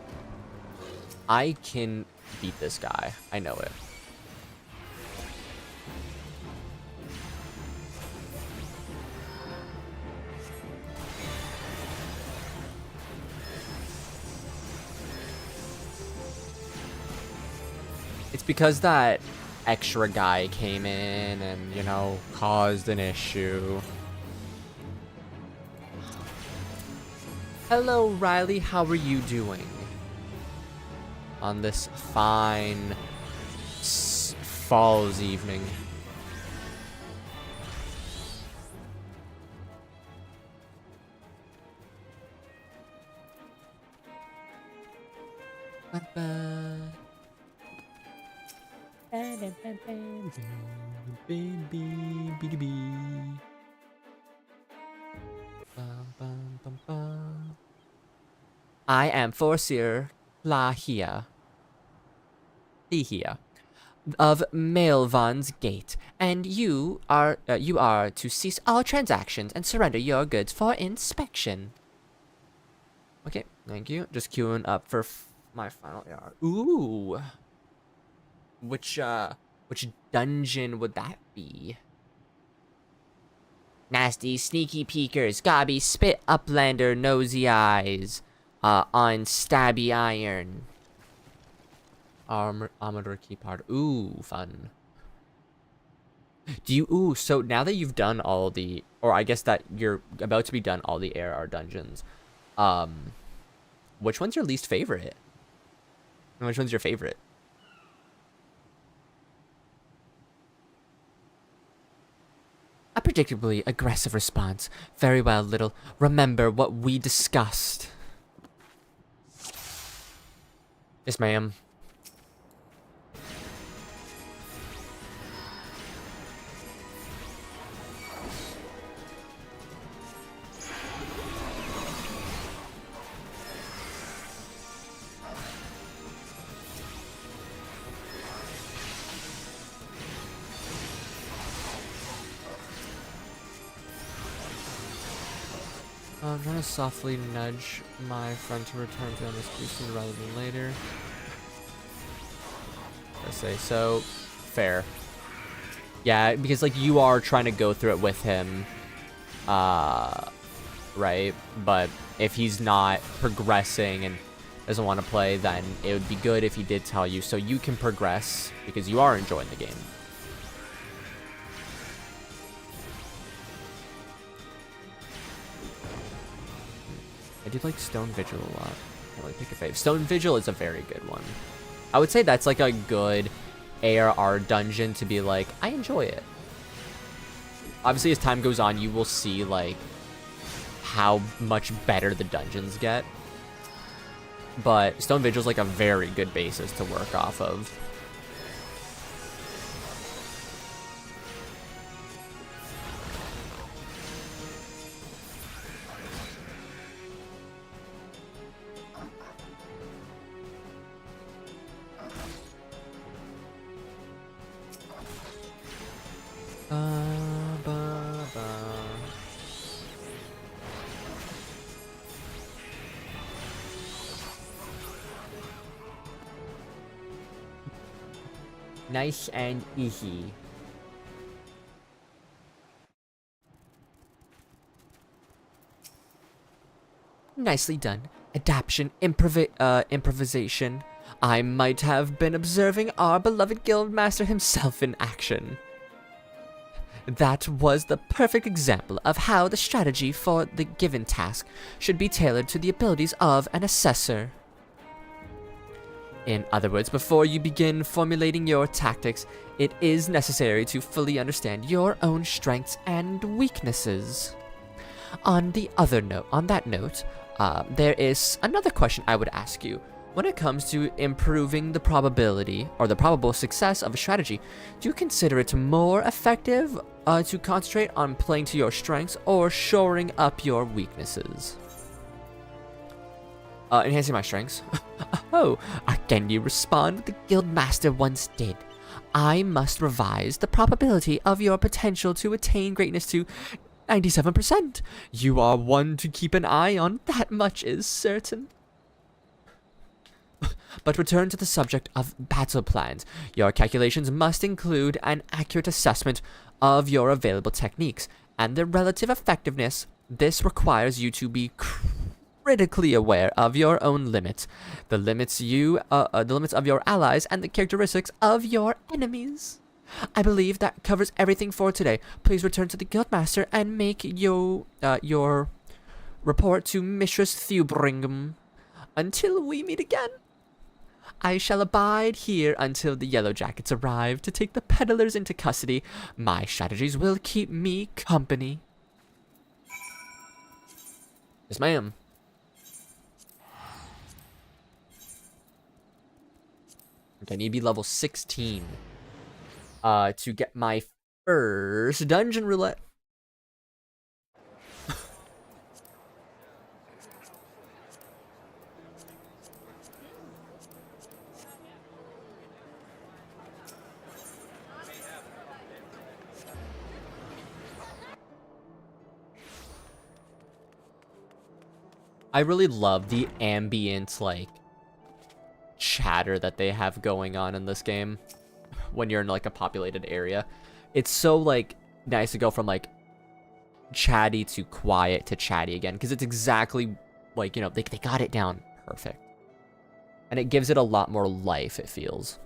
I can beat this guy. I know it. It's because that extra guy came in and, caused an issue. Hello, Riley. How are you doing? On this fine fall's evening. I am Forcier Lahia of Maelvan's Gate, and you are to cease all transactions and surrender your goods for inspection. Okay, thank you. Just queuing up for my final AR. Ooh, which dungeon would that be? Nasty, sneaky peekers, gobby, spit, uplander, nosy eyes, on stabby iron. Armor key part. Ooh, fun. So now that you've done all the, or I guess that you're about to be done all the AR dungeons, which one's your least favorite? And which one's your favorite? A predictably aggressive response. Very well, little. Remember what we discussed. Yes, ma'am. I'm trying to softly nudge my friend to return to MSQ sooner rather than later. I say so. Fair. Yeah, because like you are trying to go through it with him, right? But if he's not progressing and doesn't want to play, then it would be good if he did tell you so you can progress because you are enjoying the game. I do like Stone Vigil a lot. I like pick a fave. Stone Vigil is a very good one. I would say that's like a good ARR dungeon to be like, I enjoy it. Obviously, as time goes on, you will see like how much better the dungeons get. But Stone Vigil is like a very good basis to work off of. Nice and easy. Nicely done. adaptation, improvisation. I might have been observing our beloved guildmaster himself in action. That was the perfect example of how the strategy for the given task should be tailored to the abilities of an assessor. In other words, before you begin formulating your tactics, it is necessary to fully understand your own strengths and weaknesses. On that note, there is another question I would ask you. When it comes to improving the probability or the probable success of a strategy, do you consider it more effective to concentrate on playing to your strengths or shoring up your weaknesses? Enhancing my strengths. Oh, can you respond what the guildmaster once did? I must revise the probability of your potential to attain greatness to 97%. You are one to keep an eye on, that much is certain. But return to the subject of battle plans. Your calculations must include an accurate assessment of your available techniques and their relative effectiveness. This requires you to be critically aware of your own limits, the limits of your allies, and the characteristics of your enemies. I believe that covers everything for today. Please return to the guildmaster and make your report to Mistress Thubringham. Until we meet again, I shall abide here until the Yellow Jackets arrive to take the peddlers into custody. My strategies will keep me company. Yes, ma'am. I need to be level 16 to get my first dungeon roulette. I really love the ambient, like, chatter that they have going on in this game when you're in, like, a populated area. It's so, like, nice to go from, like, chatty to quiet to chatty again, because it's exactly, like, you know, they got it down perfect. And it gives it a lot more life, it feels.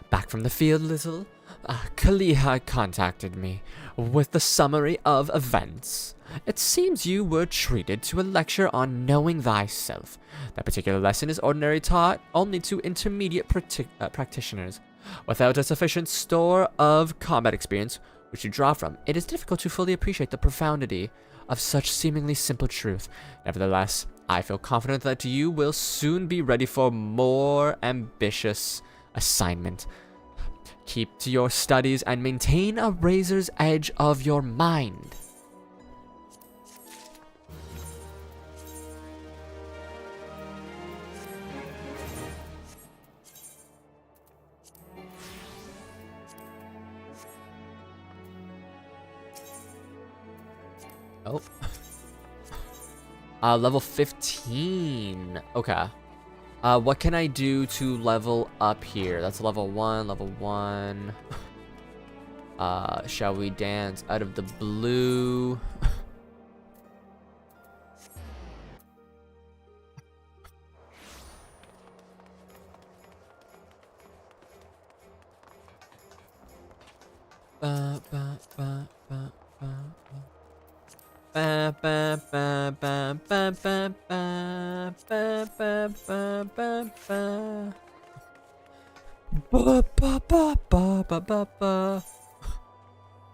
Back from the field, little. Kaliha contacted me with the summary of events. It seems you were treated to a lecture on knowing thyself. That particular lesson is ordinarily taught only to intermediate practitioners. Without a sufficient store of combat experience which you draw from, it is difficult to fully appreciate the profundity of such seemingly simple truth. Nevertheless, I feel confident that you will soon be ready for more ambitious assignment. Keep to your studies and maintain a razor's edge of your mind. Oh. Level 15. Okay. What can I do to level up here? That's level 1, level 1. Shall we dance out of the blue?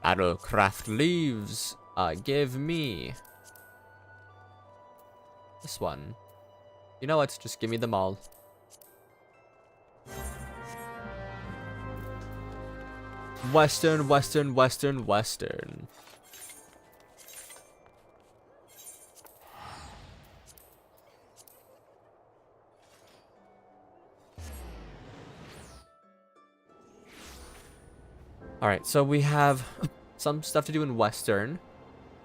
Battlecraft leaves. Give me this one. You know what? Just give me them all. Western, Western, Western, Western. Alright, so we have some stuff to do in Western.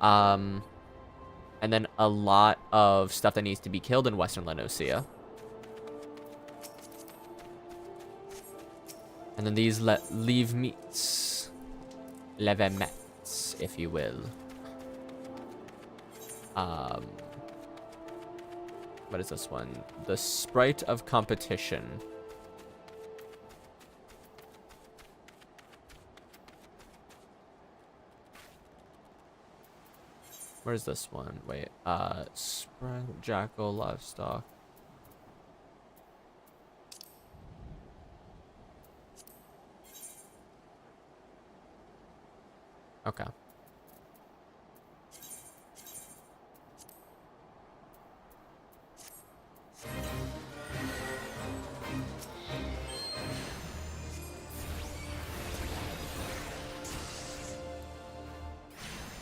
And then a lot of stuff that needs to be killed in Western Eorzea. And then these leave meats. Levemets, if you will. What is this one? The Sprite of Competition. Where's this one? Wait, Sprite, Jackal, Livestock. Okay.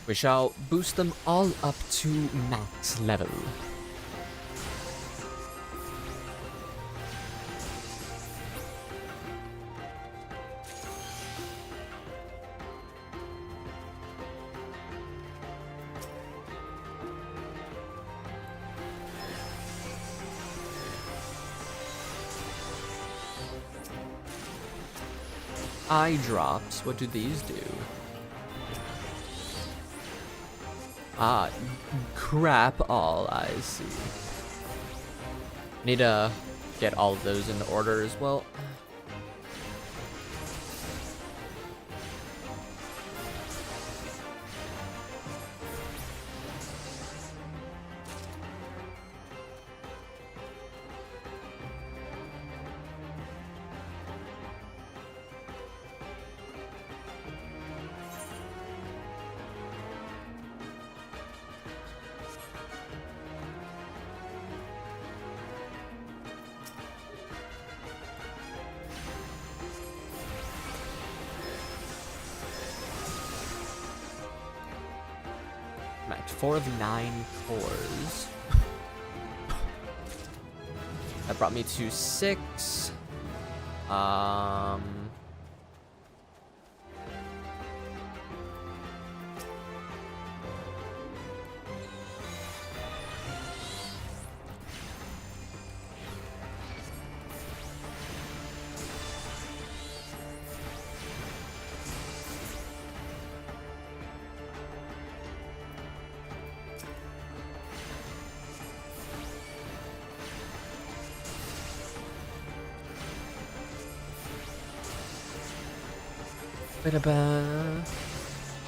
We shall boost them all up to max level. Eye drops, what do these do? Ah, crap all, I see. Need to get all of those in order as well. Max 4 of 9 cores. That brought me to 6.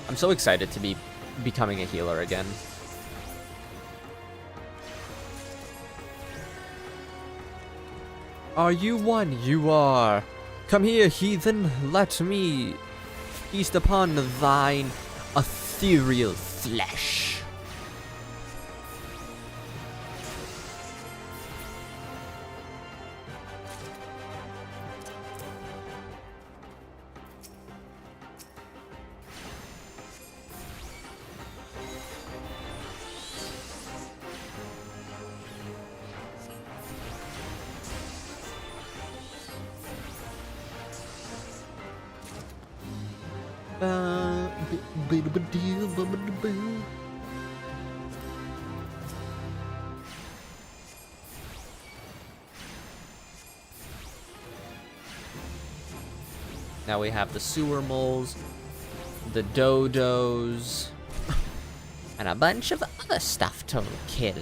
I'm so excited to be becoming a healer again. Are you one? You are. Come here, heathen. Let me feast upon thine ethereal flesh. Now we have the sewer moles, the dodos, and a bunch of other stuff to kill.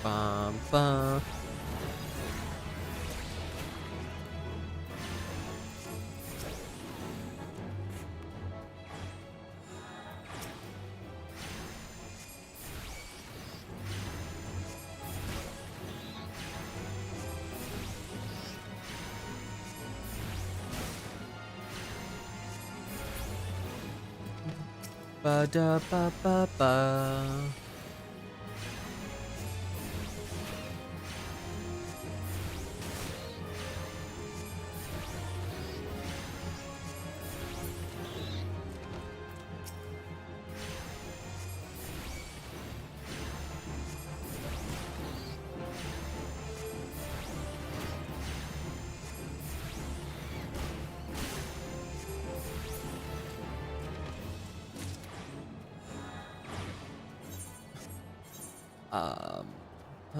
Bum, bum. Ba da ba ba ba.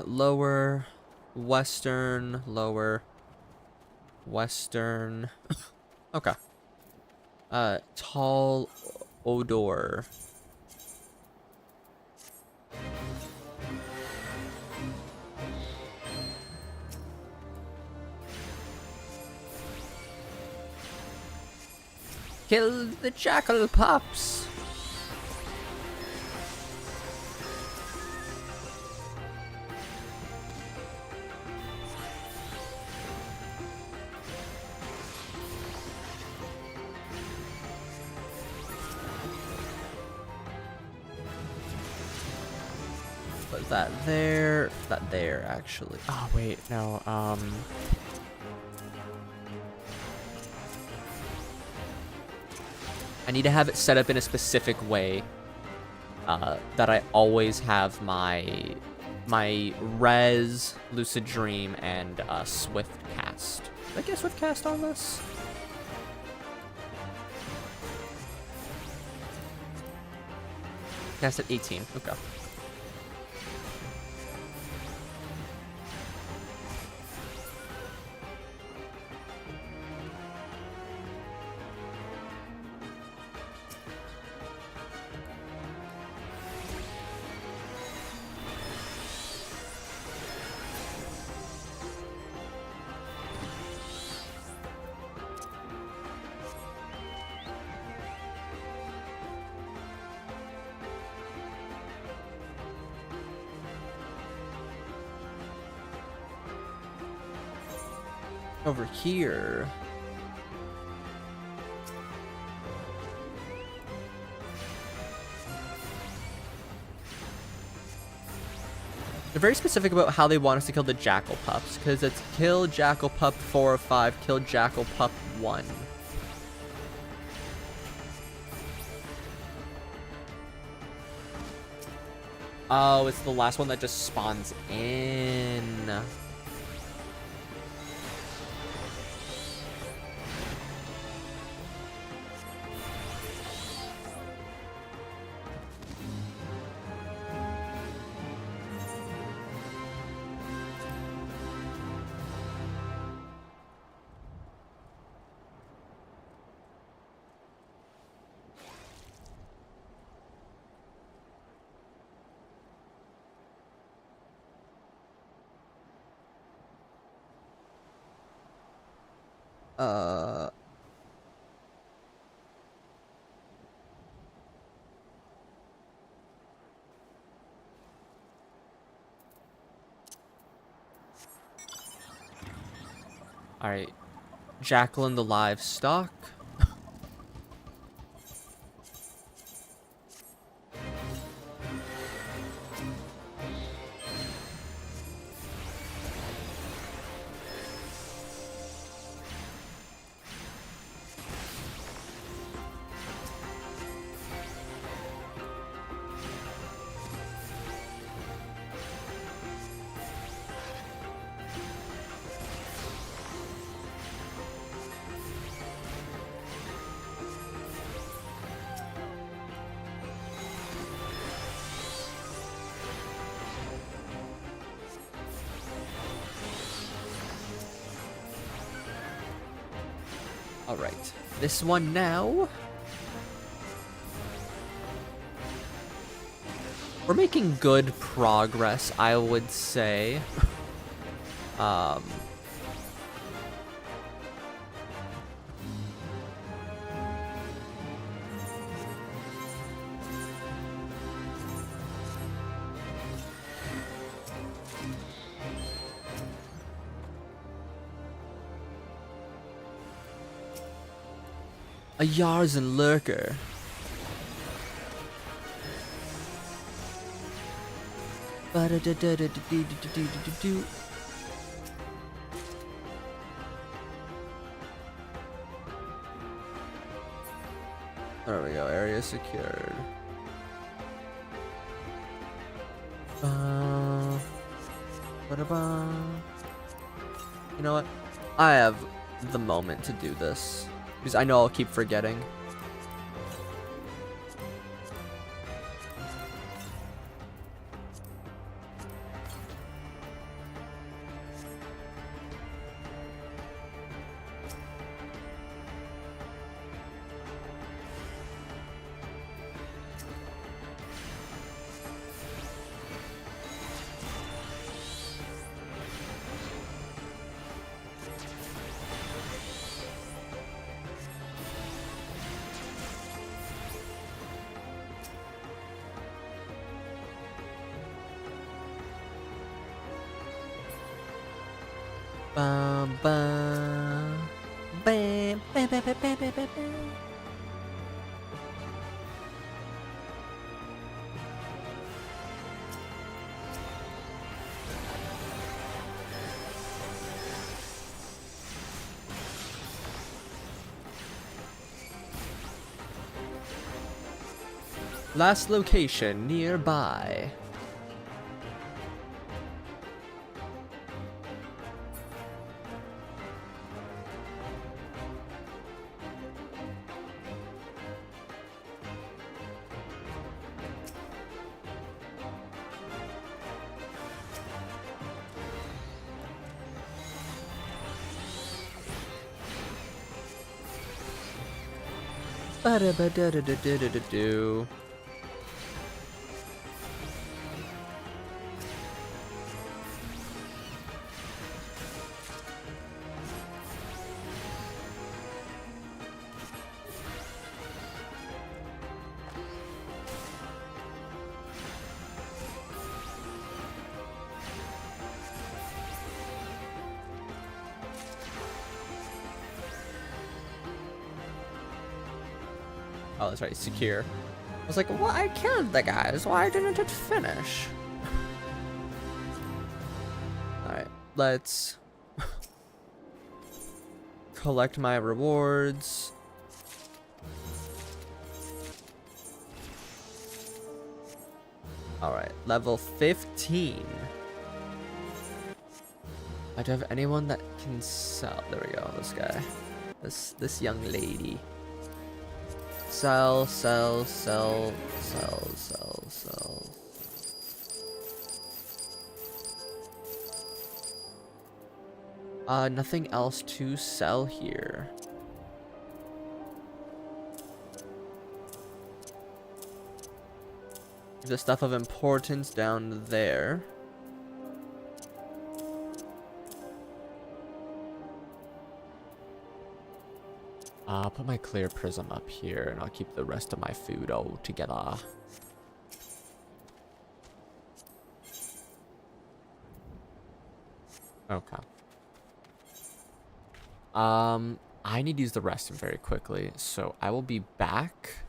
Lower, western, lower, western. Okay. Tall odor. Kill the jackal pups. Put that there. That there, actually. Oh wait, no. I need to have it set up in a specific way that I always have my res, lucid dream, and swift cast. Did I get swift cast on this? Cast at 18. Okay. Over here. They're very specific about how they want us to kill the jackal pups, because it's kill jackal pup 4 or 5, kill jackal pup 1. Oh, it's the last one that just spawns in. Alright. Jacqueline the livestock. Alright. This one now. We're making good progress, I would say. A Eorzea lurker. Ba-da-da-da-da-da-da-da-da-da-da. There we go, area secured. Ba-da-ba. You know what? I have the moment to do this. Because I know I'll keep forgetting. Bum, bum. Bam, bam, bam, bam, bam, bam, bam, bam. Last location nearby. Ba-da-ba-da-da-da-da-da-do. Oh, that's right, secure. I was like, well, I killed the guys. Why didn't it finish? Alright, let's collect my rewards. Alright, level 15. I do have anyone that can sell. There we go, this guy. This young lady. Sell, sell, sell, sell, sell, sell. Nothing else to sell here. The stuff of importance down there. I'll put my clear prism up here, and I'll keep the rest of my food all together. Okay. I need to use the restroom very quickly, so I will be back.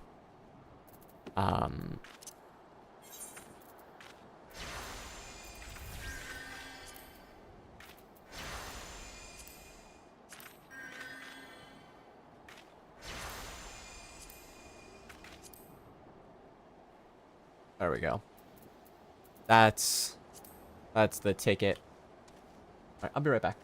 There we go. That's the ticket. All right, I'll be right back.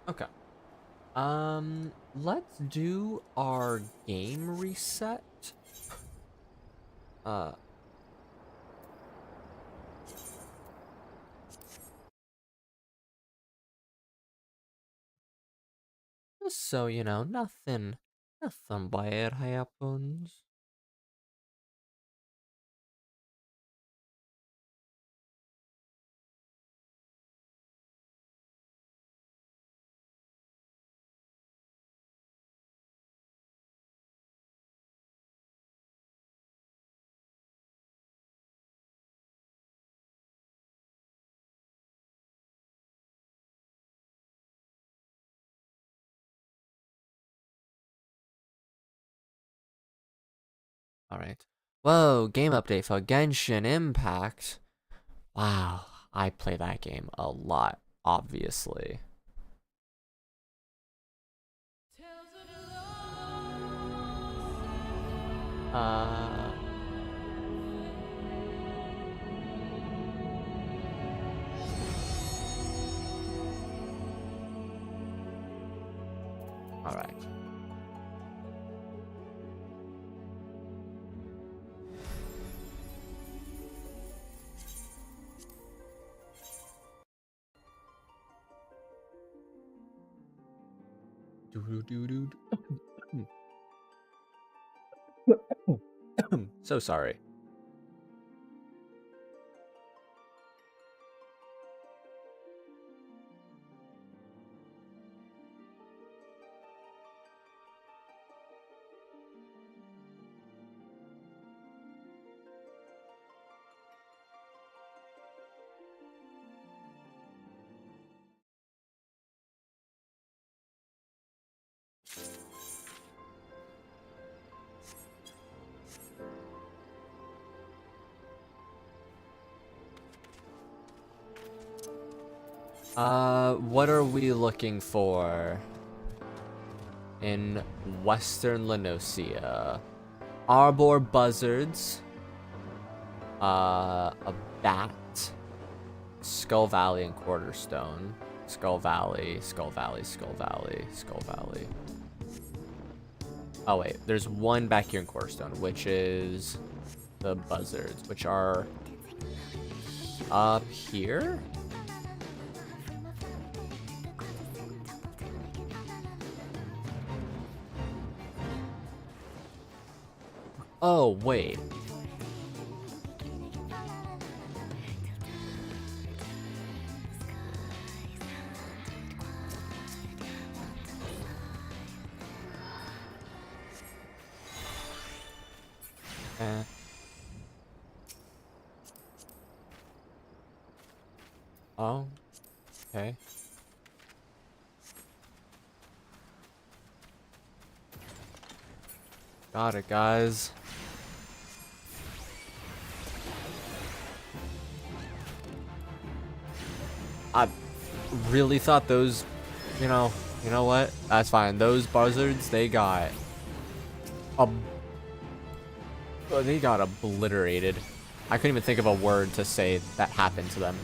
Okay. Let's do our game reset. Uh, just so you know, nothing bad happens. All right. Whoa, game update for Genshin Impact. Wow, I play that game a lot, obviously. Uh, all right. So sorry. What are we looking for in Western Lenosea? Arbor buzzards, a bat, Skull Valley and Quarterstone, Skull Valley, Skull Valley, Skull Valley, Skull Valley. Oh wait, there's one back here in Quarterstone, which is the buzzards, which are up here? Oh, wait. Oh, okay. Got it, guys. I really thought those, you know what? That's fine. Those buzzards, they got obliterated. I couldn't even think of a word to say that happened to them.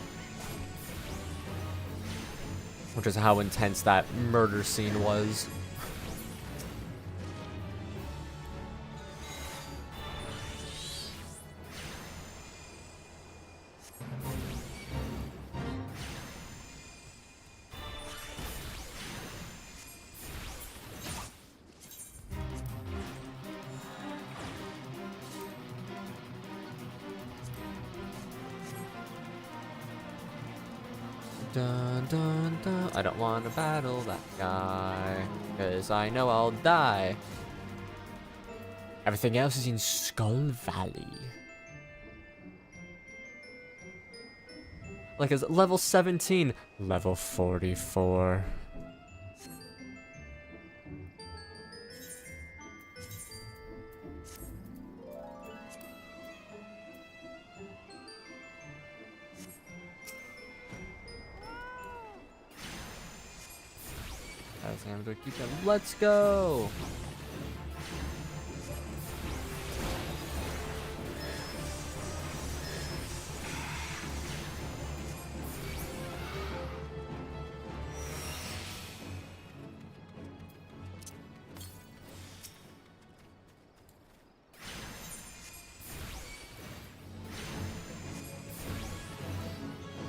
Which is how intense that murder scene was. Dun, dun, dun. I don't want to battle that guy, because I know I'll die. Everything else is in Skull Valley. Like, it's level 17. Level 44. I'm gonna keep them. Let's go!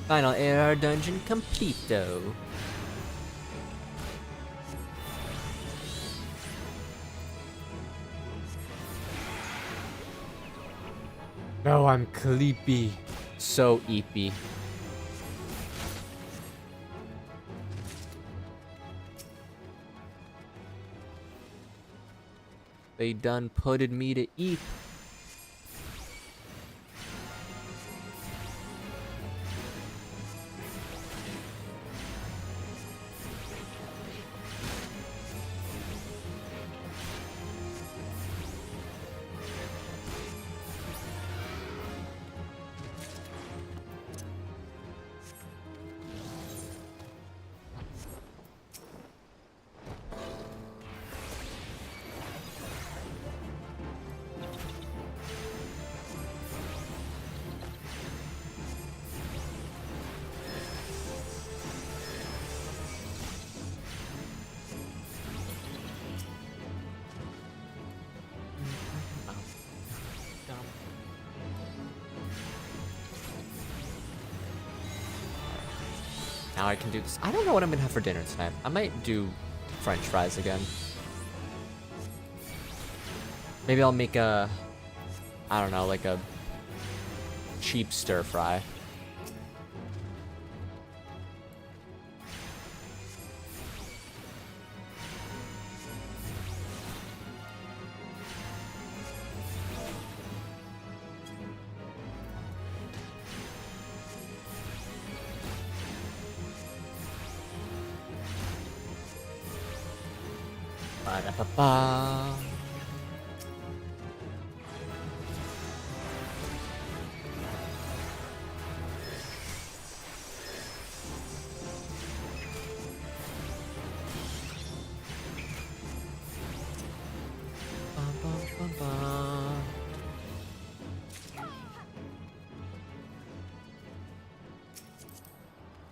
Final AR dungeon completo. No, I'm sleepy. So eepy. They done putted me to eat. Now I can do this. I don't know what I'm gonna have for dinner tonight. I might do French fries again. Maybe I'll make a, I don't know, like a cheap stir fry. Ba-da-ba-ba. Ba-ba-ba-ba.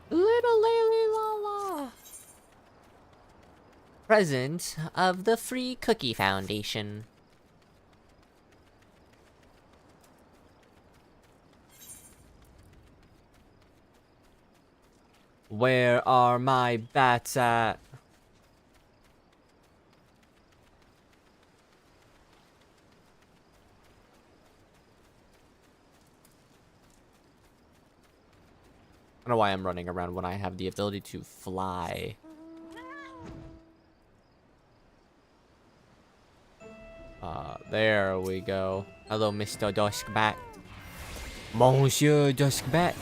Little Lily Lala. Present of the Free Cookie Foundation. Where are my bats at? I don't know why I'm running around when I have the ability to fly. There we go. Hello, Mr. Duskbat. Monsieur Duskbat.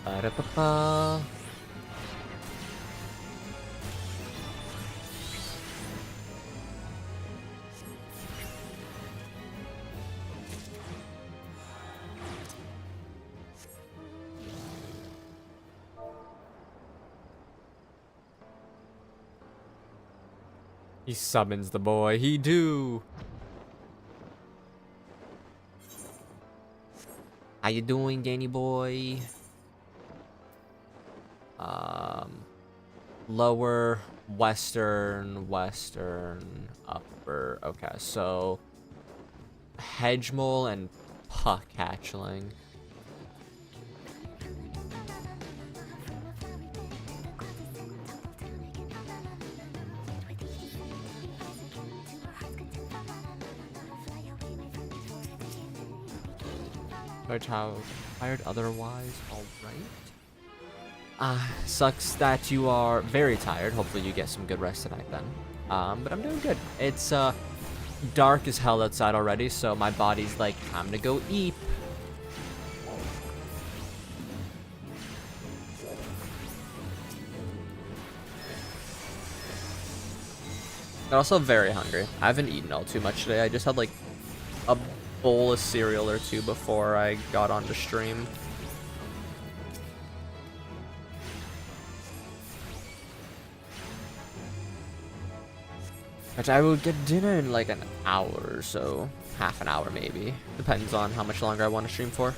Ba-da-ba-ba. He summons the boy. He do. How you doing, Danny boy? Lower, western, upper. Okay, so Hedgemole and Puck hatchling. Tired otherwise, alright. Sucks that you are very tired. Hopefully you get some good rest tonight then. But I'm doing good. It's dark as hell outside already, so my body's like, time to go eat. I'm also very hungry. I haven't eaten all too much today. I just had like a bowl of cereal or two before I got onto stream. But I will get dinner in like an hour or so. Half an hour maybe. Depends on how much longer I want to stream for.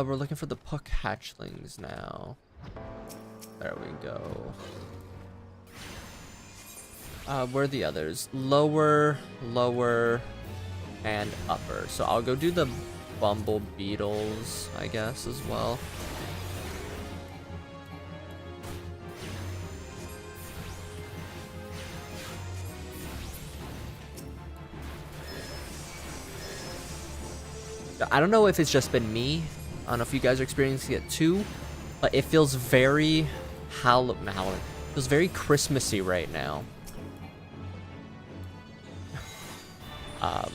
We're looking for the puck hatchlings now. There we go. Where are the others? Lower, lower, and upper. So I'll go do the bumble beetles, I guess, as well. I don't know if it's just been me. I don't know if you guys are experiencing it too, but it feels very Halloween. It feels very Christmassy right now. I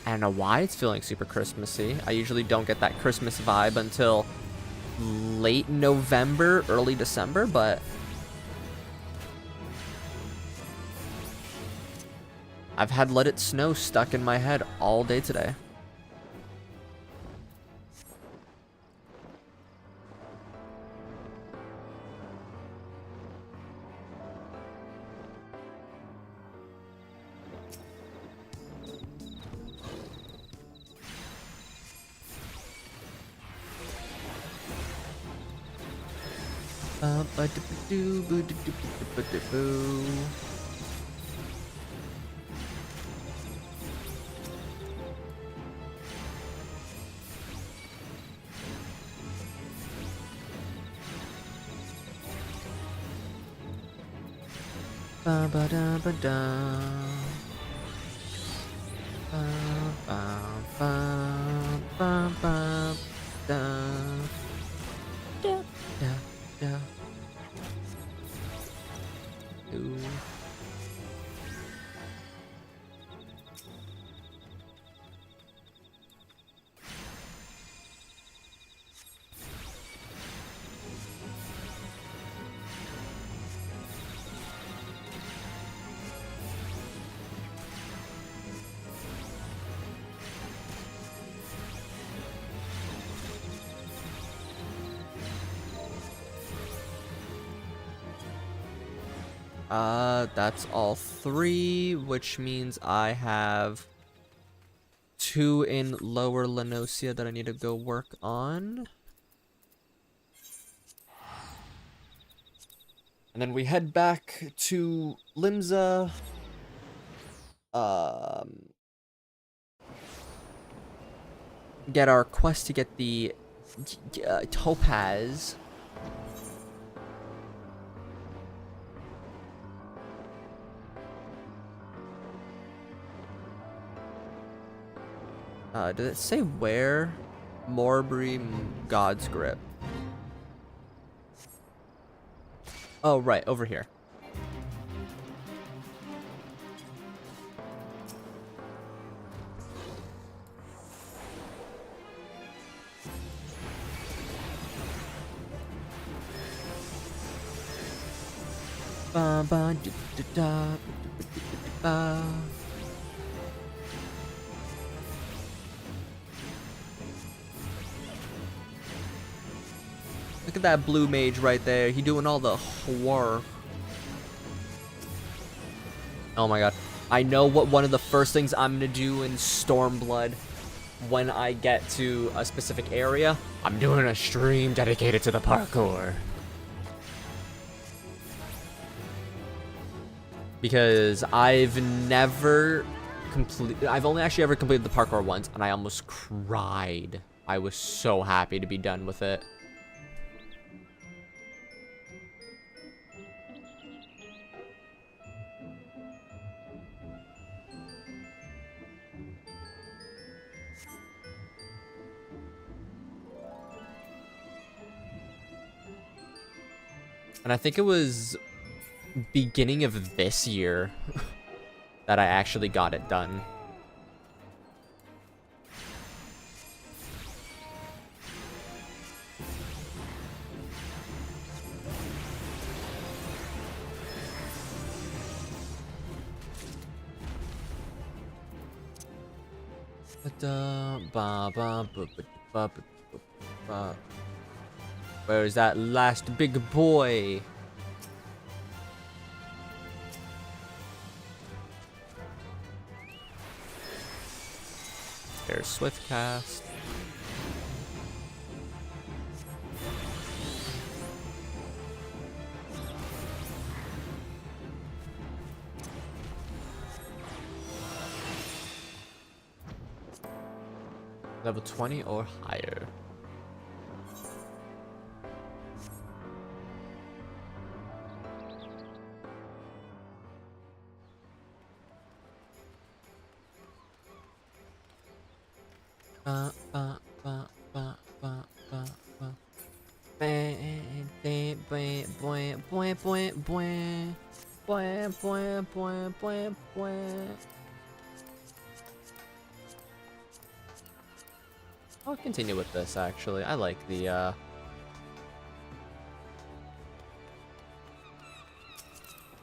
don't know why it's feeling super Christmassy. I usually don't get that Christmas vibe until late November, early December, but I've had Let It Snow stuck in my head all day today. Ba ba da ba da. Ba ba ba ba ba da. Da da da. Ooh. That's all 3, which means I have 2 in Lower Lenosia that I need to go work on. And then we head back to Limsa. Get our quest to get the topaz. Did it say where? Morbury, God's Grip. Oh, right, over here. Ba ba da da da ba. Look at that blue mage right there. He doing all the work. Oh my god. I know what one of the first things I'm gonna do in Stormblood when I get to a specific area. I'm doing a stream dedicated to the parkour. Because I've only actually ever completed the parkour once, and I almost cried. I was so happy to be done with it. And I think it was beginning of this year that I actually got it done. Where's that last big boy? There's Swift Cast. Level 20 or higher. I'll continue with this, actually. I like the,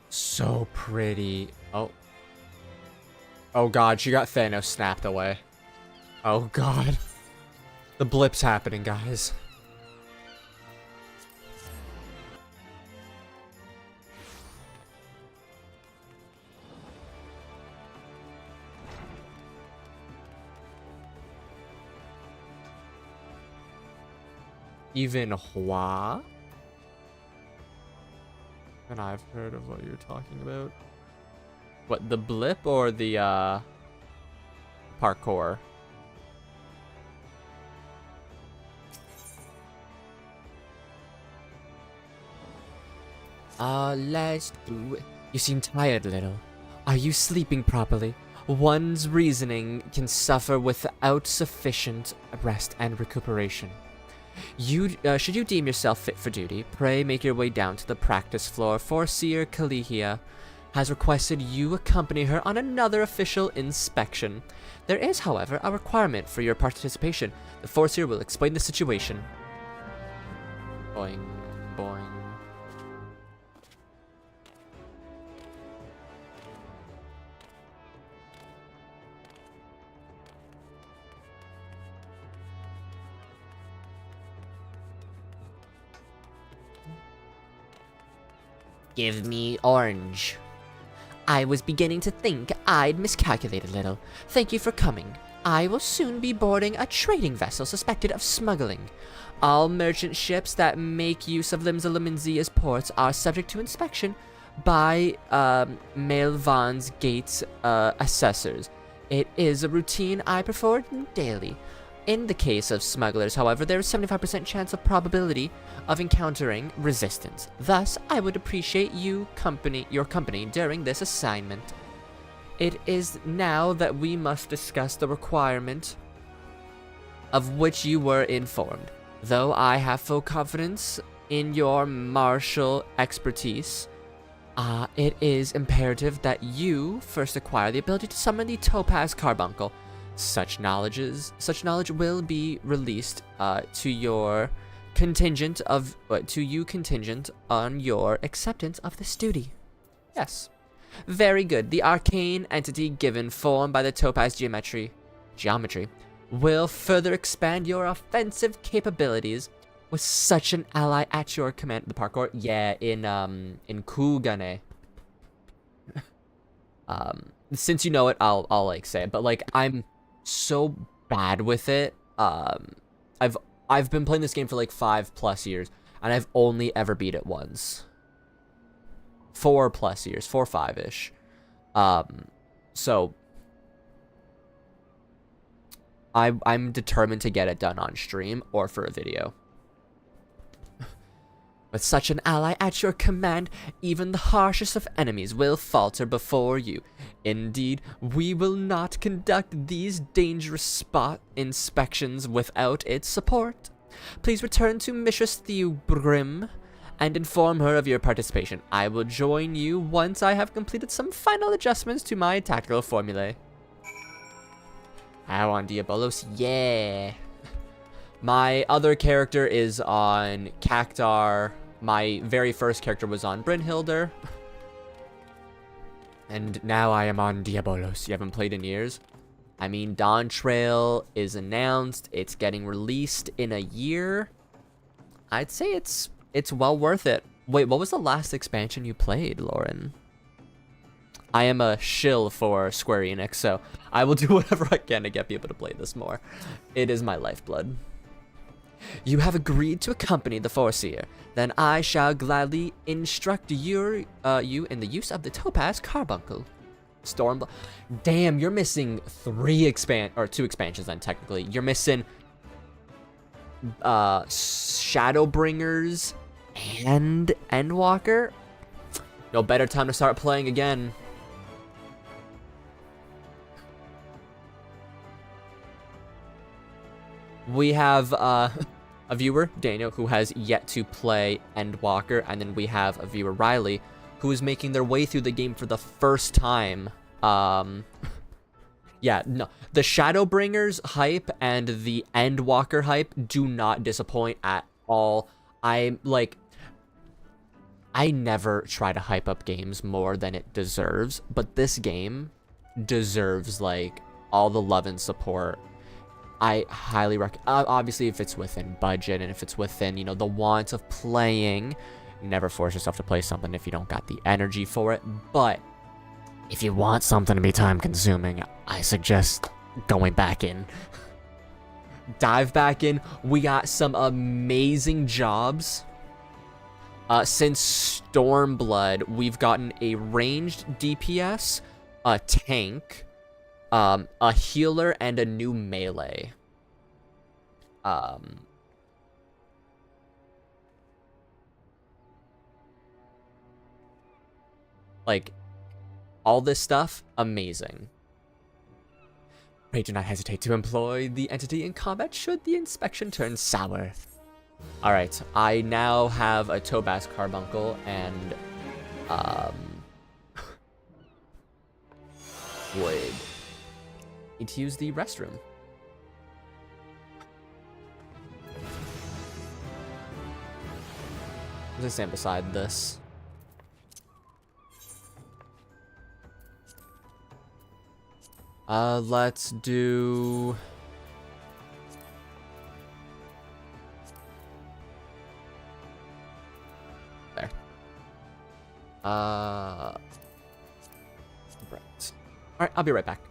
so pretty. Oh. Oh god, she got Thanos snapped away. Oh god. The blip's happening, guys. Even Hua? And I've heard of what you're talking about. What, the blip or the, parkour? Let's do it. You seem tired, little. Are you sleeping properly? One's reasoning can suffer without sufficient rest and recuperation. Should you deem yourself fit for duty, pray make your way down to the practice floor, for Seer Kalihia has requested you accompany her on another official inspection. There is, however, a requirement for your participation. The Forseer will explain the situation. Boing, boing. Give me orange. I was beginning to think I'd miscalculated a little. Thank you for coming. I will soon be boarding a trading vessel suspected of smuggling. All merchant ships that make use of Limsa ports are subject to inspection by Maelvan's Gates assessors. It is a routine I perform daily. In the case of smugglers, however, there is a 75% chance of probability of encountering resistance. Thus, I would appreciate your company during this assignment. It is now that we must discuss the requirement of which you were informed. Though I have full confidence in your martial expertise, it is imperative that you first acquire the ability to summon the Topaz Carbuncle. Such knowledge will be released to you contingent on your acceptance of this duty. Yes. Very good. The arcane entity given form by the Topaz geometry will further expand your offensive capabilities with such an ally at your command. The parkour? Yeah, in Kugane. Since you know it, I'll like say it, but like I'm so bad with it. I've been playing this game for like 5+ years, and I've only ever beat it once. 4+ years, 4-5-ish. So I'm determined to get it done on stream or for a video. With such an ally at your command, even the harshest of enemies will falter before you. Indeed, we will not conduct these dangerous spot inspections without its support. Please return to Mistress Theubrim and inform her of your participation. I will join you once I have completed some final adjustments to my tactical formulae. How on Diabolos? Yeah. My other character is on Cactar. My very first character was on Brynhildr. And now I am on Diabolos. You haven't played in years? I mean, Dawntrail is announced. It's getting released in a year. I'd say it's well worth it. Wait, what was the last expansion you played, Lauren? I am a shill for Square Enix, so I will do whatever I can to get people to play this more. It is my lifeblood. You have agreed to accompany the Foreseer. Then I shall gladly instruct you in the use of the Topaz Carbuncle. Stormblood. Damn, you're missing two expansions then, technically. You're missing Shadowbringers and Endwalker. No better time to start playing again. We have a viewer, Daniel, who has yet to play Endwalker, and then we have a viewer, Riley, who is making their way through the game for the first time. Yeah, no, the Shadowbringers hype and the Endwalker hype do not disappoint at all. I never try to hype up games more than it deserves, but this game deserves, like, all the love and support. I highly recommend, obviously, if it's within budget and if it's within, you know, the want of playing. Never force yourself to play something if you don't got the energy for it. But if you want something to be time-consuming, I suggest going back in. Dive back in. We got some amazing jobs. Since Stormblood, we've gotten a ranged DPS, a tank, a healer, and a new melee. Like, all this stuff, amazing. Pray do not hesitate to employ the entity in combat should the inspection turn sour. Alright, I now have a Topaz Carbuncle, and, would need to use the restroom. I'm gonna stand beside this. Let's do... There. Right. Alright, I'll be right back.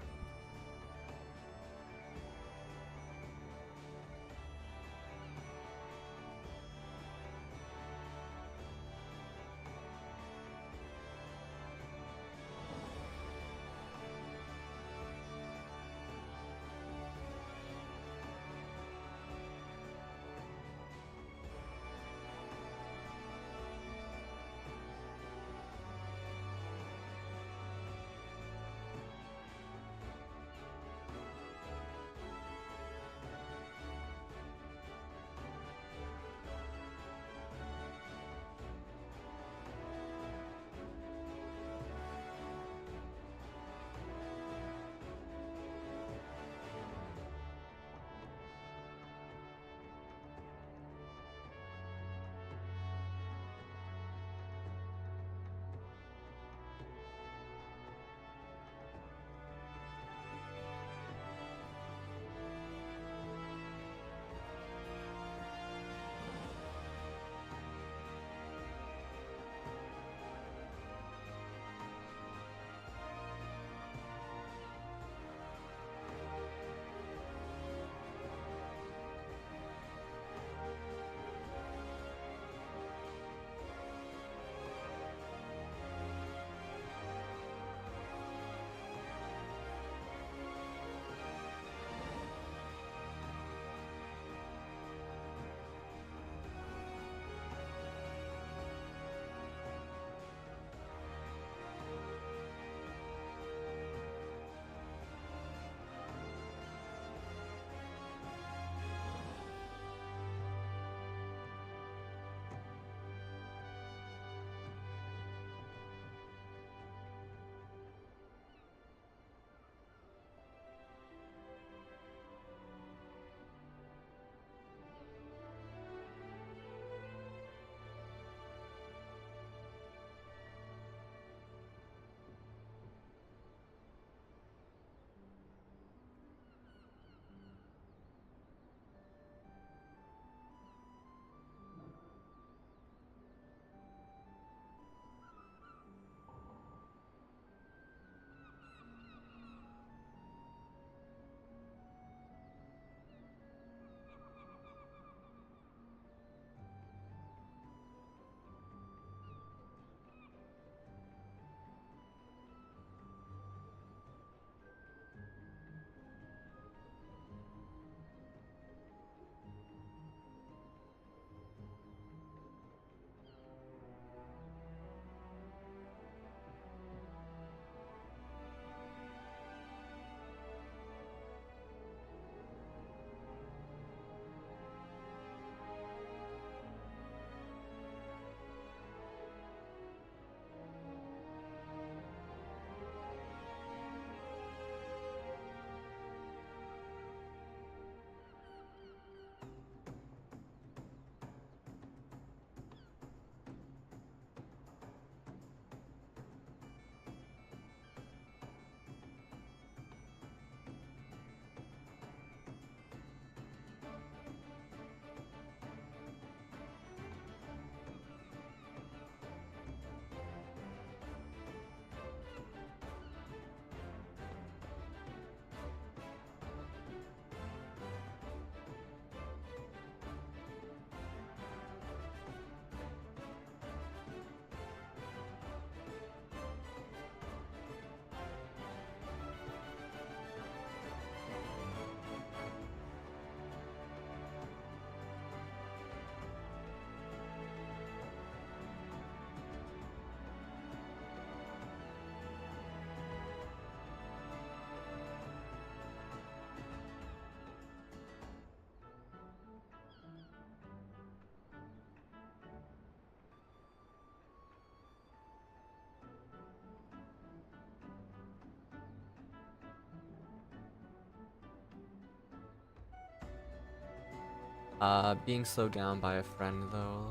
Being slowed down by a friend though.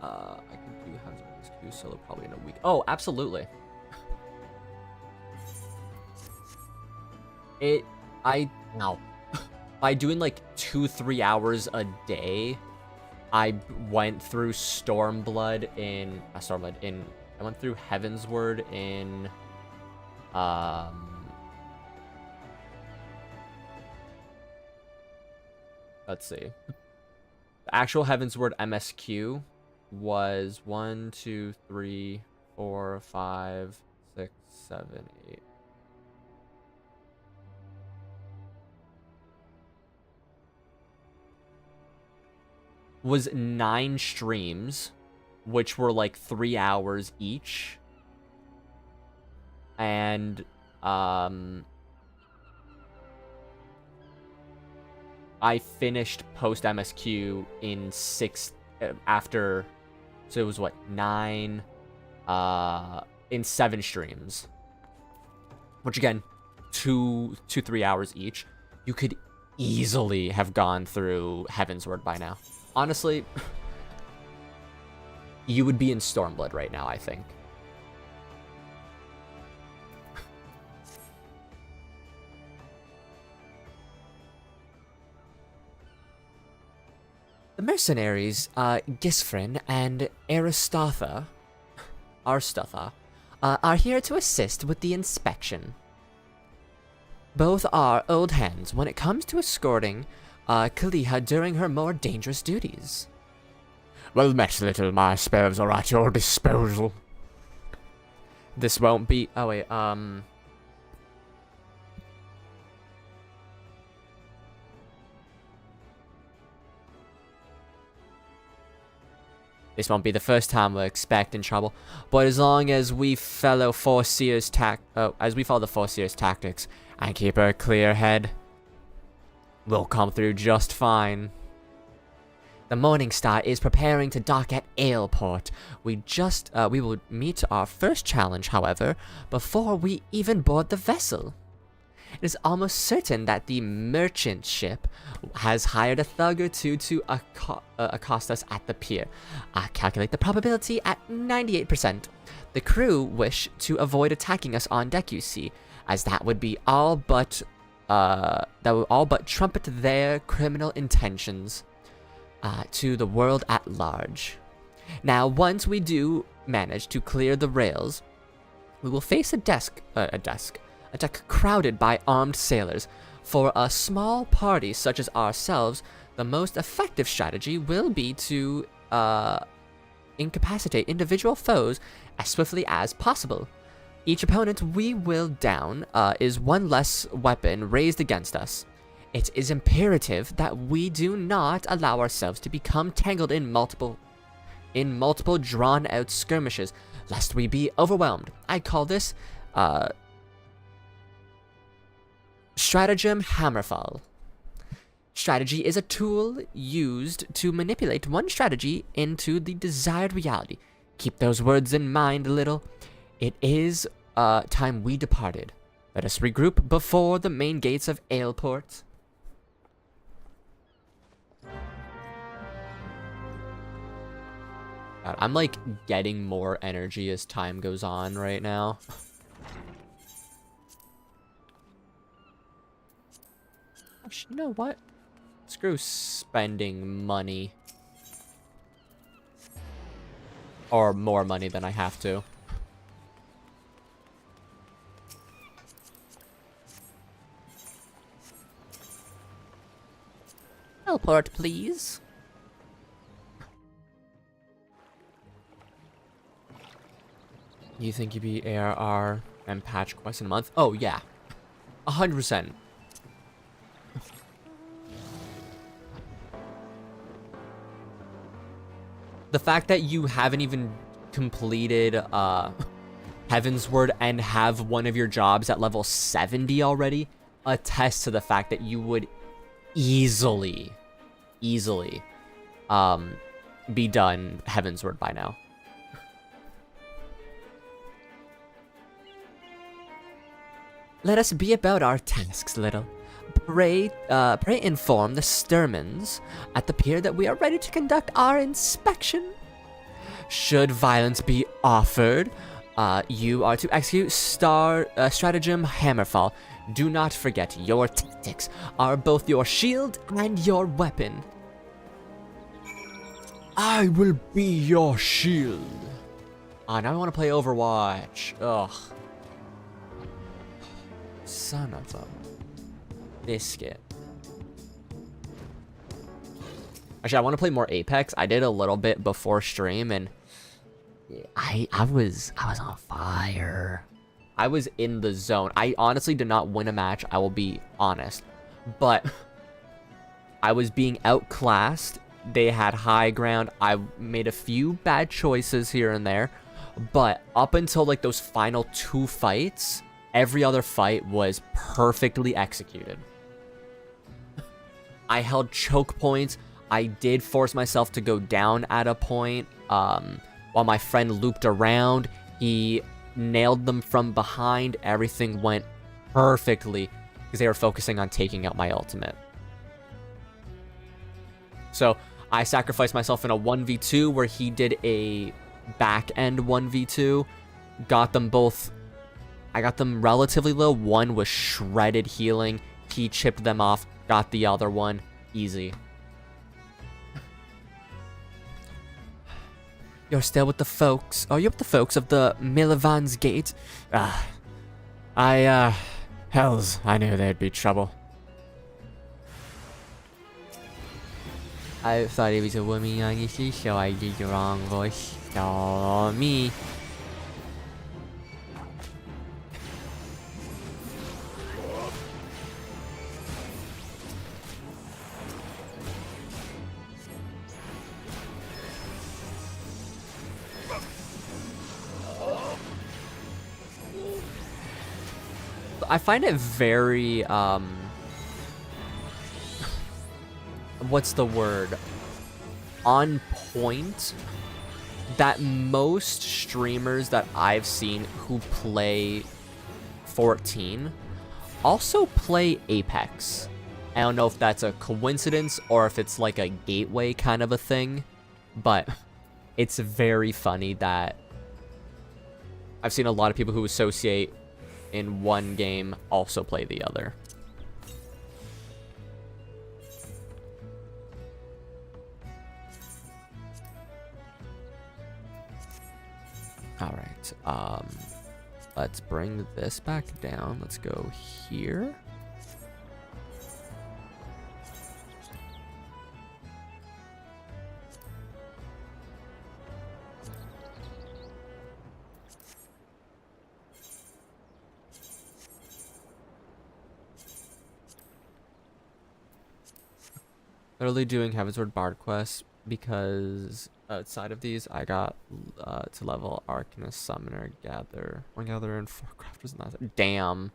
I could do Heavensward MSQ solo probably in a week. Oh, absolutely. No. By doing like 2-3 hours a day, I went through Stormblood I went through Heavensward in, let's see. The actual Heavensward MSQ was 1, 2, 3, 4, 5, 6, 7, 8. Was 9 streams, which were like 3 hours each. And I finished post MSQ in 6 after, so it was what, 9 in 7 streams, which again, 2-3 hours each. You could easily have gone through Heavensward by now. Honestly, you would be in Stormblood right now, I think. The mercenaries, Gisfrin and Arstotha, are here to assist with the inspection. Both are old hands when it comes to escorting Kaliha during her more dangerous duties. Well met, little. My spells are at your disposal. This won't be... Oh, wait, This won't be the first time we're expecting trouble, but as long as we follow the Foreseer's tactics and keep a clear head, we'll come through just fine. The Morning Star is preparing to dock at Aleport. We will meet our first challenge, however, before we even board the vessel. It is almost certain that the merchant ship has hired a thug or two to accost us at the pier. I calculate the probability at 98%. The crew wish to avoid attacking us on deck, you see, as that would all but trumpet their criminal intentions to the world at large. Now, once we do manage to clear the rails, we will face a deck crowded by armed sailors. For a small party such as ourselves, the most effective strategy will be to incapacitate individual foes as swiftly as possible. Each opponent we will down is one less weapon raised against us. It is imperative that we do not allow ourselves to become tangled in multiple drawn-out skirmishes, lest we be overwhelmed. I call this Stratagem Hammerfall. Strategy is a tool used to manipulate one strategy into the desired reality. Keep those words in mind, little. It is time we departed. Let us regroup before the main gates of Aleport. God, I'm like getting more energy as time goes on right now. You know what? Screw spending money. Or more money than I have to. Teleport, please. You think you'd be ARR and patch quests in a month? Oh, yeah. 100%. The fact that you haven't even completed Heavensward and have one of your jobs at level 70 already attests to the fact that you would easily be done Heavensward by now. Let us be about our tasks, little. pray inform the Sturmans at the pier that we are ready to conduct our inspection. Should violence be offered, you are to execute stratagem Hammerfall. Do not forget, your tactics are both your shield and your weapon. I will be your shield. Now I want to play Overwatch. Ugh. Son of a biscuit. Actually, I want to play more Apex. I did a little bit before stream, and I was on fire. I was in the zone. I honestly did not win a match, I will be honest. But I was being outclassed. They had high ground. I made a few bad choices here and there. But up until like those final 2 fights, every other fight was perfectly executed. I held choke points. I did force myself to go down at a point. While my friend looped around, he nailed them from behind. Everything went perfectly because they were focusing on taking out my ultimate. So I sacrificed myself in a 1v2 where he did a back end 1v2. Got them both. I got them relatively low. One was shredded healing. He chipped them off. Got the other one. Easy. You're still with the folks. Are you with the folks of the Milivans Gate? Hells, I knew there'd be trouble. I thought it was a woman, honestly, so I did the wrong voice. Oh, me. I find it very, what's the word? On point that most streamers that I've seen who play 14 also play Apex. I don't know if that's a coincidence or if it's like a gateway kind of a thing, but it's very funny that I've seen a lot of people who associate in one game also play the other. All right, let's bring this back down. Let's go here. Literally doing Heavensward Bard quests because outside of these, I got to level Arcanist, Summoner, Gather, and 4 Crafters. And damn.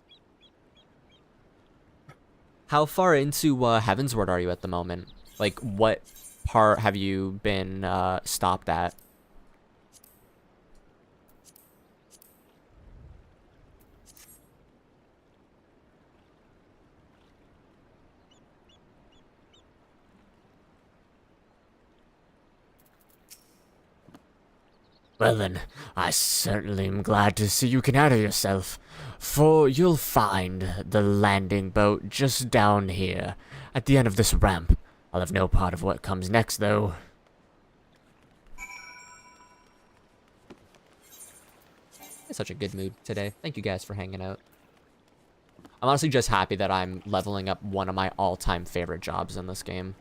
How far into Heavensward are you at the moment? Like, what part have you been stopped at? Well then, I certainly am glad to see you can out of yourself, for you'll find the landing boat just down here, at the end of this ramp. I'll have no part of what comes next, though. In such a good mood today. Thank you guys for hanging out. I'm honestly just happy that I'm leveling up one of my all-time favorite jobs in this game.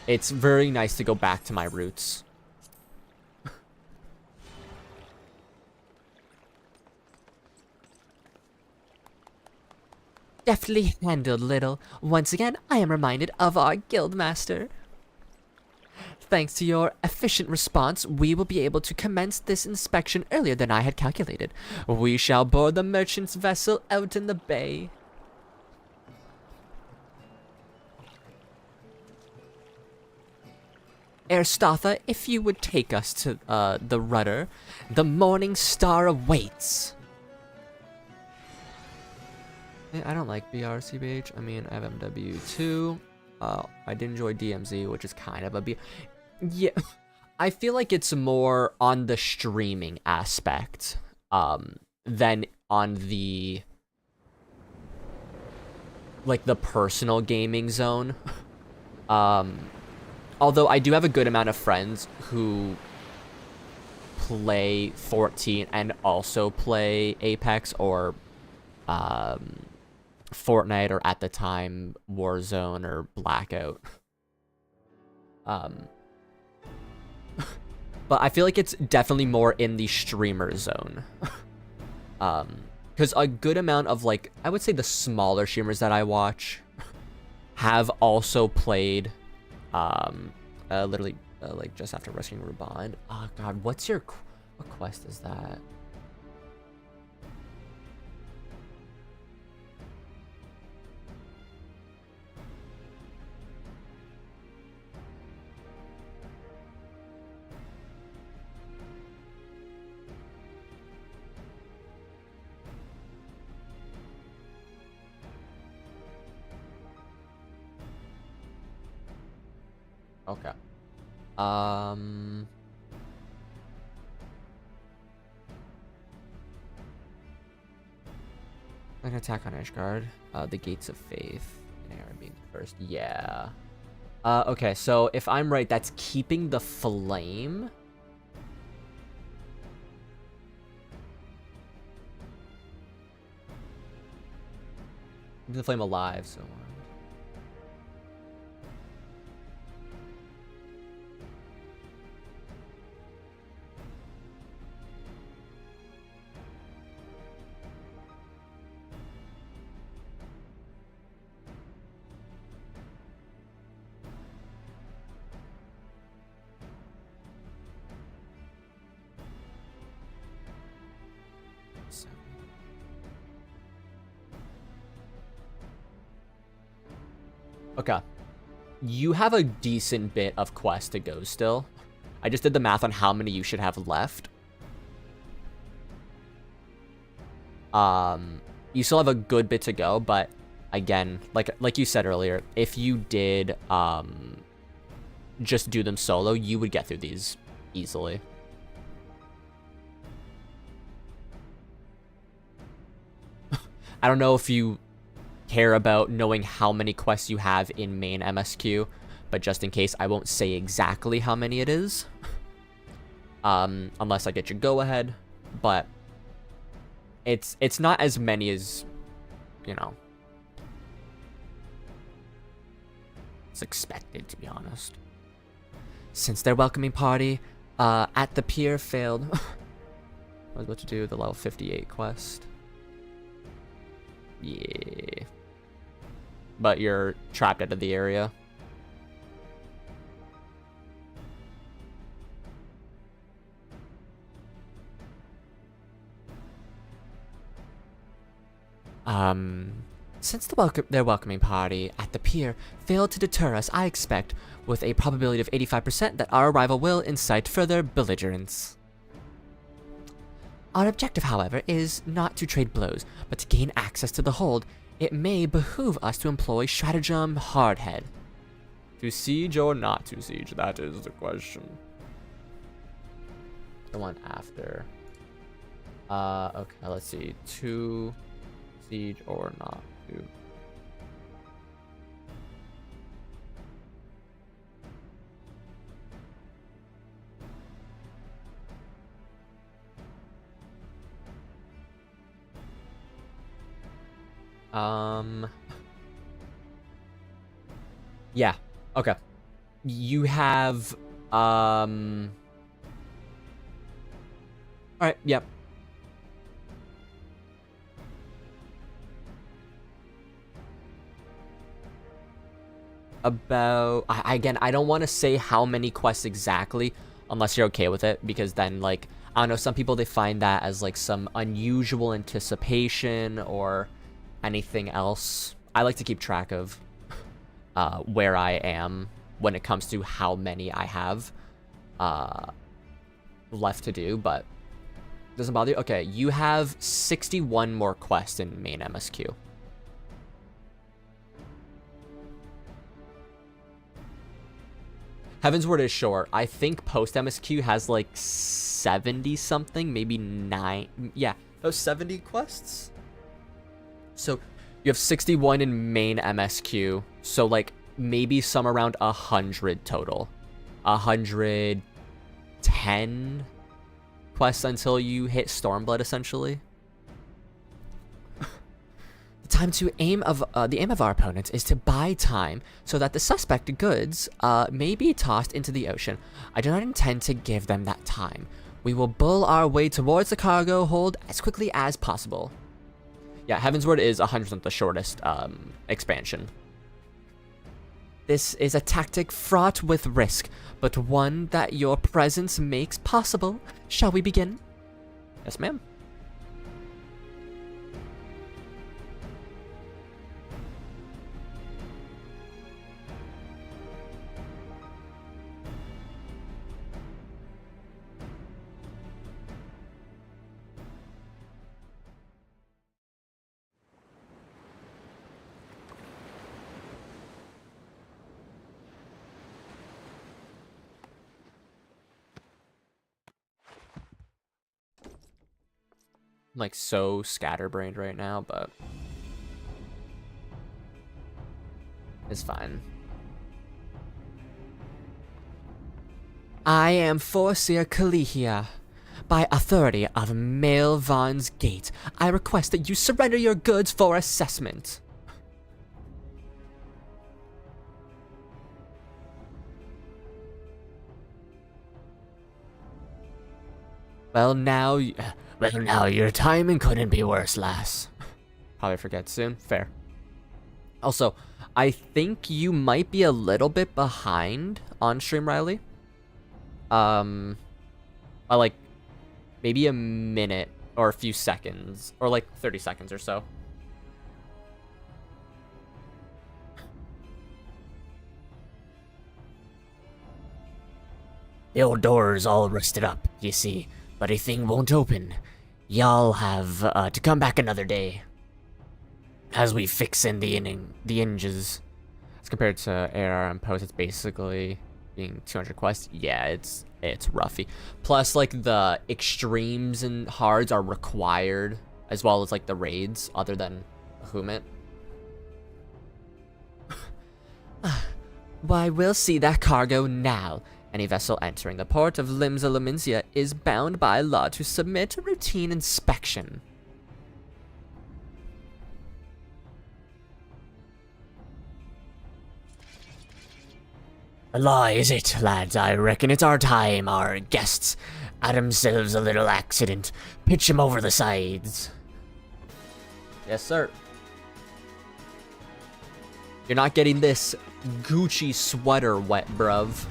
It's very nice to go back to my roots. Deftly handled, little. Once again, I am reminded of our guildmaster. Thanks to your efficient response, we will be able to commence this inspection earlier than I had calculated. We shall board the merchant's vessel out in the bay. Erstatha, if you would take us to the rudder, the morning star awaits. I don't like BRCBH. I mean, I have MW2. I did enjoy DMZ, which is kind of a B. Yeah, I feel like it's more on the streaming aspect, than on the, like, the personal gaming zone. Although I do have a good amount of friends who play 14 and also play Apex or Fortnite, or at the time Warzone or Blackout. But I feel like it's definitely more in the streamer zone. Because a good amount of, like, I would say the smaller streamers that I watch have also played, literally, like, just after rescuing Ruban. Oh, God, what quest is that? Okay. I'm gonna attack on Ishgard. The Gates of Faith. And Aaron being first. Yeah. Okay, so if I'm right, that's keeping the flame. Keeping the flame alive, so. Okay. You have a decent bit of quest to go still. I just did the math on how many you should have left. You still have a good bit to go, but again, like you said earlier, if you did just do them solo, you would get through these easily. I don't know if you care about knowing how many quests you have in main MSQ, but just in case, I won't say exactly how many it is. Unless I get your go-ahead, but it's not as many as, you know, it's expected, to be honest. Since their welcoming party at the pier failed, I was about to do the level 58 quest. Yeah. But you're trapped out of the area. Since their welcoming party at the pier failed to deter us, I expect, with a probability of 85%, that our arrival will incite further belligerence. Our objective, however, is not to trade blows, but to gain access to the hold. It may behoove us to employ stratagem hardhead. To siege or not to siege? That is the question. The one after. Okay, let's see. To siege or not to. Yeah. Okay. You have, alright, yep. About, again, I don't want to say how many quests exactly, unless you're okay with it, because then, like, I don't know, some people, they find that as, like, some unusual anticipation or anything else. I like to keep track of where I am when it comes to how many I have left to do, but doesn't bother you? Okay, you have 61 more quests in main MSQ. Heavensward is short. I think post MSQ has like 70 something, maybe 9. Yeah, those 70 quests. So you have 61 in main MSQ. So like maybe some around 100 total. 110 quests until you hit Stormblood, essentially. The aim of our opponents is to buy time so that the suspect goods may be tossed into the ocean. I do not intend to give them that time. We will bull our way towards the cargo hold as quickly as possible. Yeah, Heavensward is 100% the shortest expansion. This is a tactic fraught with risk, but one that your presence makes possible. Shall we begin? Yes, ma'am. I'm like so scatterbrained right now, but it's fine. I am Forcia Kalihia. By authority of Malvan's Gate, I request that you surrender your goods for assessment. Well, now your timing couldn't be worse, lass. Probably forget soon. Fair. Also, I think you might be a little bit behind on stream, Riley. By like maybe a minute or a few seconds, or like 30 seconds or so. The old door's all rusted up, you see, but a thing won't open. Y'all have to come back another day. As we fix in the hinges. As compared to AR and post, it's basically being 200 quests. Yeah, it's roughy. Plus, like, the extremes and hards are required, as well as like the raids, other than Humit. Why, we'll see that cargo now. Any vessel entering the port of Limsa is bound by law to submit a routine inspection. A lie, is it, lads? I reckon it's our time. Our guests had themselves a little accident. Pitch 'em over the sides. Yes, sir. You're not getting this Gucci sweater wet, bruv.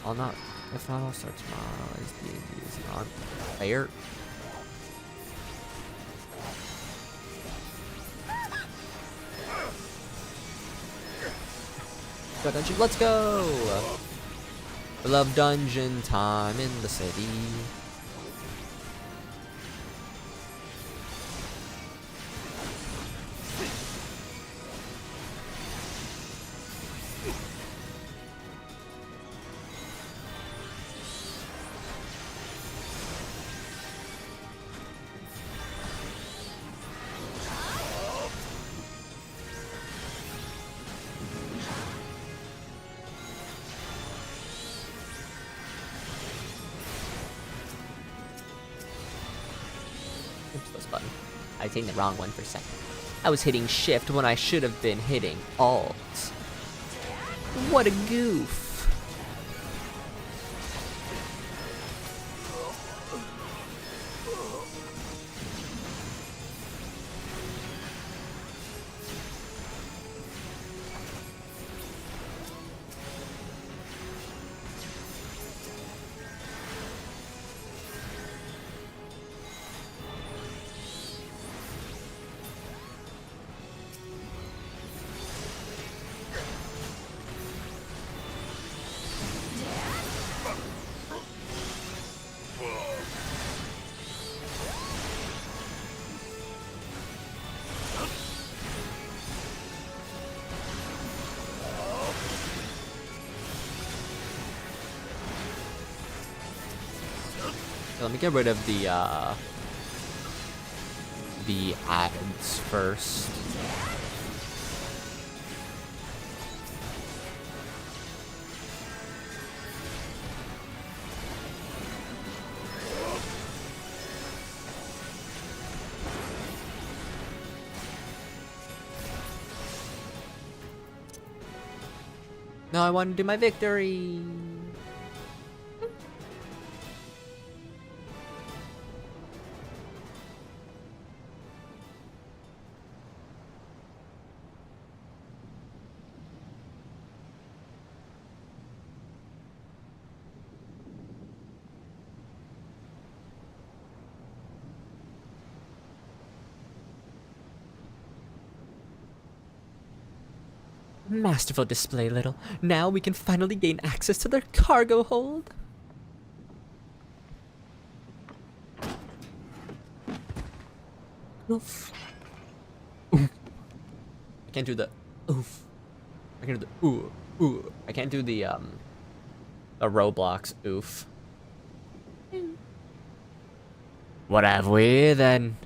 I'll not. If not, I'll start tomorrow. Is not fair. Go dungeon. Let's go. We love dungeon time in the city. Button. I was hitting the wrong one for a second. I was hitting shift when I should have been hitting alt. What a goof. Let me get rid of the ads first. No, I want to do my victory. Masterful display, little. Now we can finally gain access to their cargo hold. Oof. Oof. I can't do the oof. I can do the ooh, ooh. I can't do the Roblox oof. What have we here then?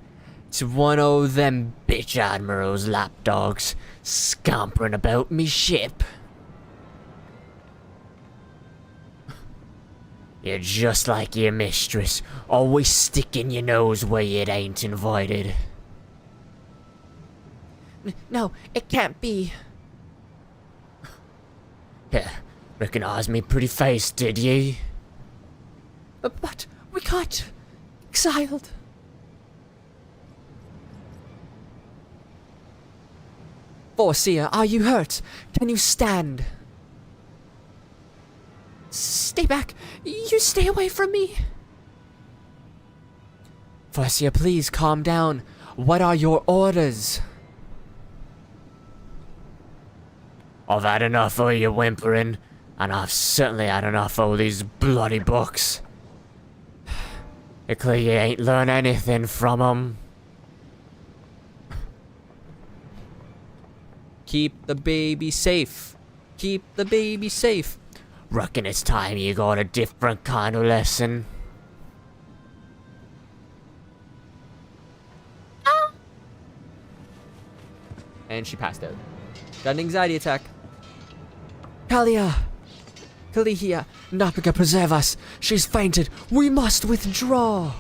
It's one o' them bitch admirals lapdogs scampering about me ship. You're just like your mistress, always sticking your nose where it ain't invited. No, it can't be. Yeah, recognize me pretty face, did ye? But we got exiled. Eorzea, are you hurt? Can you stand? Stay back. You stay away from me. Eorzea, please calm down. What are your orders? I've had enough of your whimpering, and I've certainly had enough of these bloody books. It's clear you ain't learned anything from 'em. Keep the baby safe. Keep the baby safe. Reckon it's time you got a different kind of lesson. And she passed out. Got an anxiety attack. Kalia! Kalihia, Napiga, preserve us. She's fainted. We must withdraw.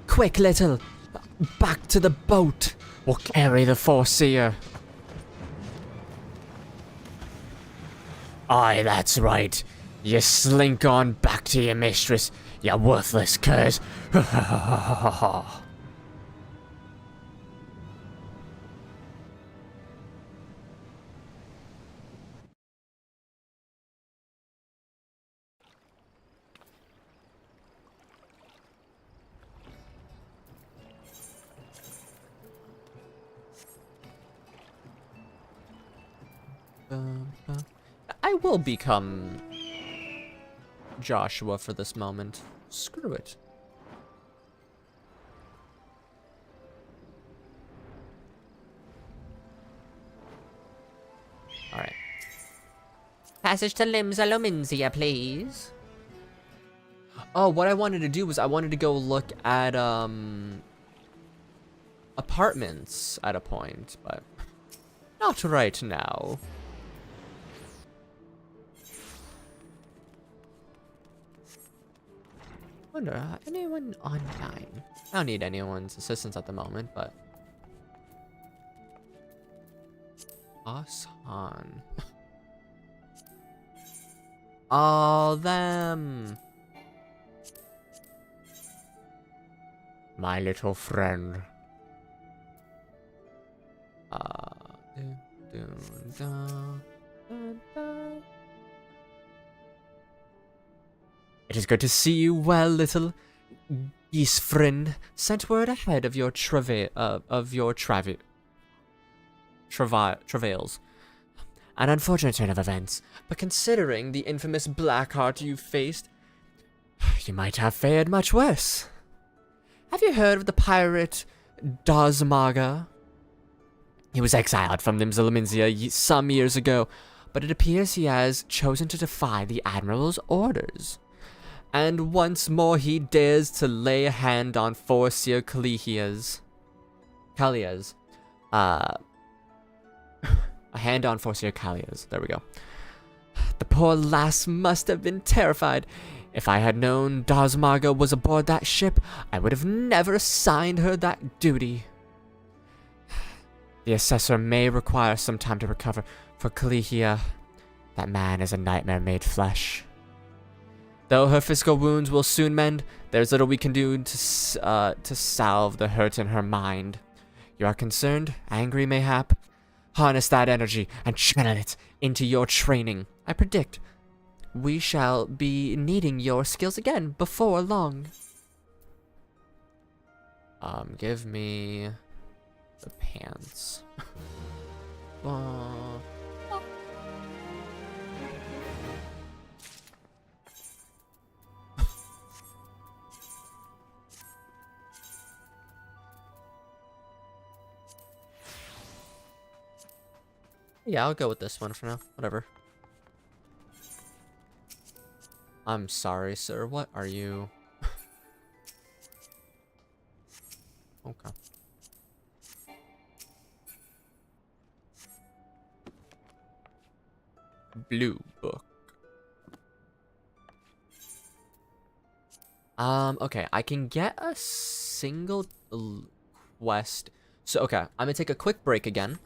Quick, little. Back to the boat. We'll carry the Eorzea. Aye, that's right. You slink on back to your mistress, you worthless curs. I will become Joshua for this moment. Screw it. Alright. Passage to Heavensward, please. Oh, what I wanted to do was I wanted to go look at, apartments at a point, but not right now. Wonder, anyone online? I don't need anyone's assistance at the moment, but... Ashan. All them. My little friend. It is good to see you well, little geese friend. Sent word ahead of your travails. An unfortunate turn of events, but considering the infamous Blackheart you faced, you might have fared much worse. Have you heard of the pirate Dazmaga? He was exiled from Heavensward some years ago, but it appears he has chosen to defy the Admiral's orders. And once more he dares to lay a hand on Forcier Kalias. A hand on Forcier Kalias. There we go. The poor lass must have been terrified. If I had known Dazmarga was aboard that ship, I would have never assigned her that duty. The assessor may require some time to recover. For Kalihia, that man is a nightmare made flesh. Though her physical wounds will soon mend, there's little we can do to salve the hurt in her mind. You are concerned, angry mayhap? Harness that energy and channel it into your training. I predict we shall be needing your skills again before long. Give me the pants. Yeah, I'll go with this one for now. Whatever. I'm sorry, sir. What are you? Okay. Blue book. Okay, I can get a single quest. So, okay, I'm gonna take a quick break again.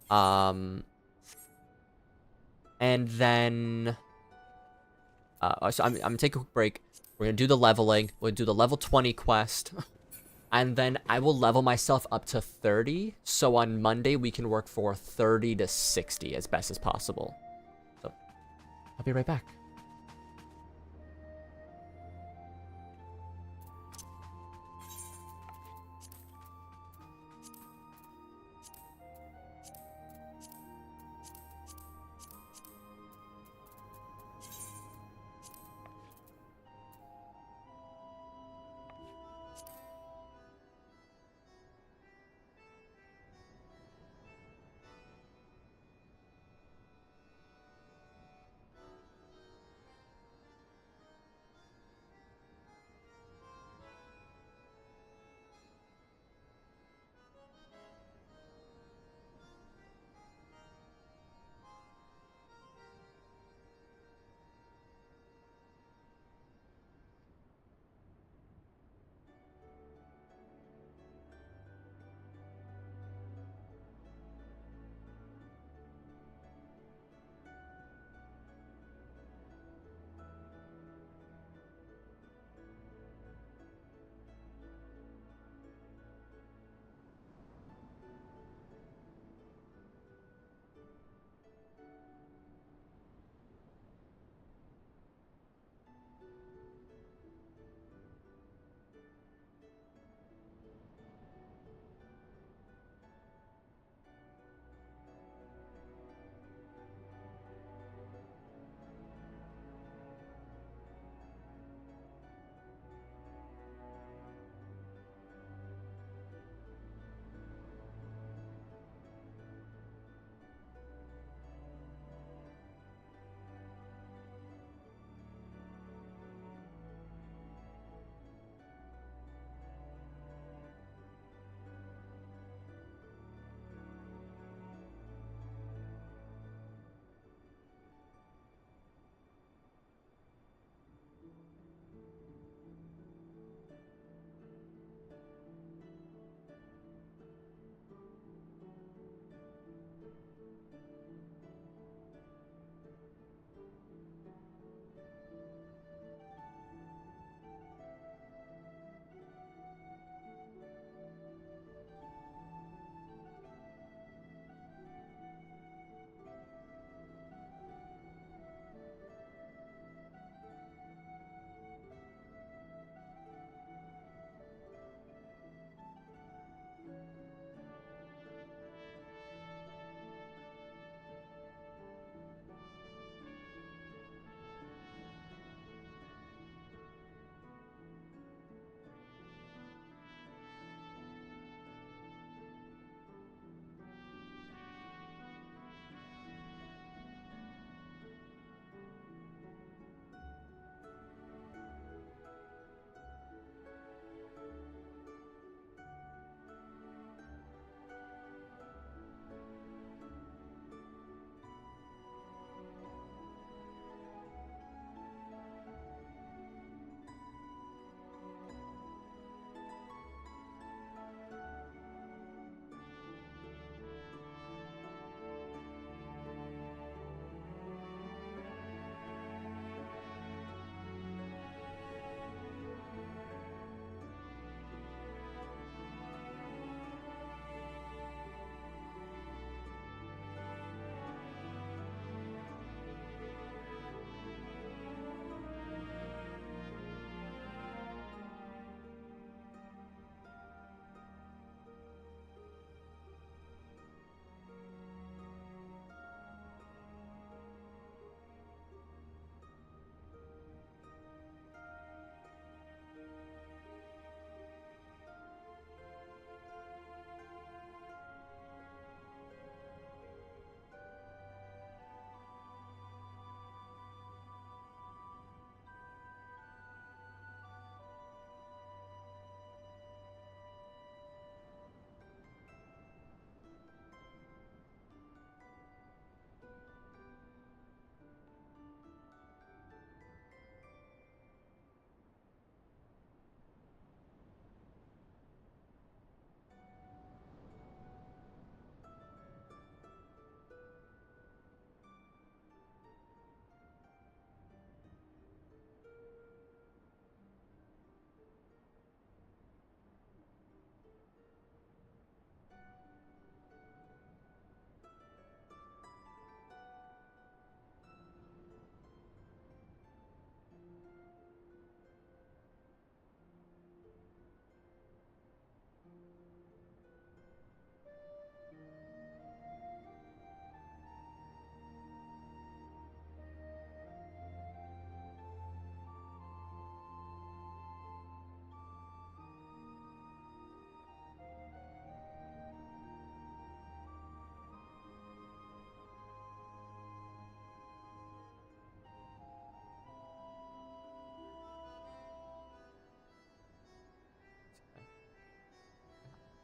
And then, so I'm gonna take a quick break. We're gonna do the leveling. We'll do the level 20 quest. And then I will level myself up to 30. So on Monday, we can work for 30 to 60 as best as possible. So, I'll be right back.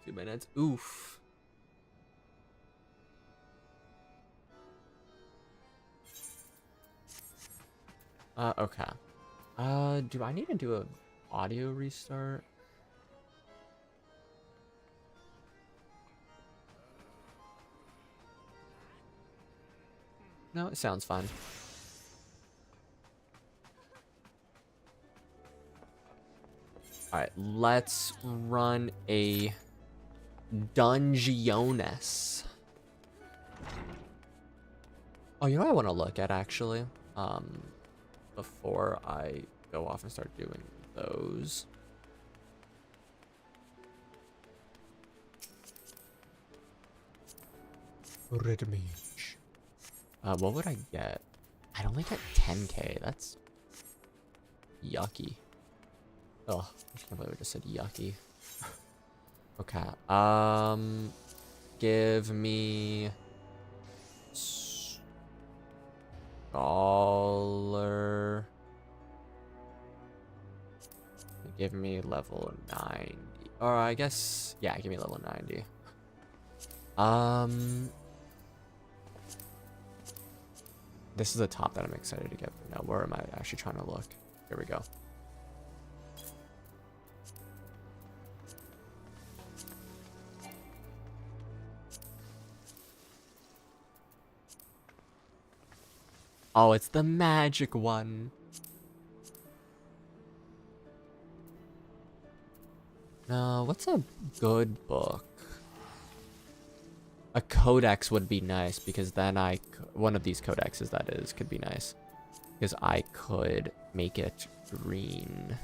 2 minutes. Oof. Okay. Do I need to do a audio restart? No, it sounds fine. Alright, let's run a Dungeones. Oh, you know what I want to look at, actually? Before I go off and start doing those. Red mage. What would I get? I'd only get 10k. That's yucky. Oh, I can't believe I just said yucky. Okay. Give me scholar. Give me level 90. Or I guess, yeah, give me level 90. This is the top that I'm excited to get. Now, where am I actually trying to look? Here we go. Oh, it's the magic one. No, what's a good book? A codex would be nice because then one of these codexes that is could be nice because I could make it green.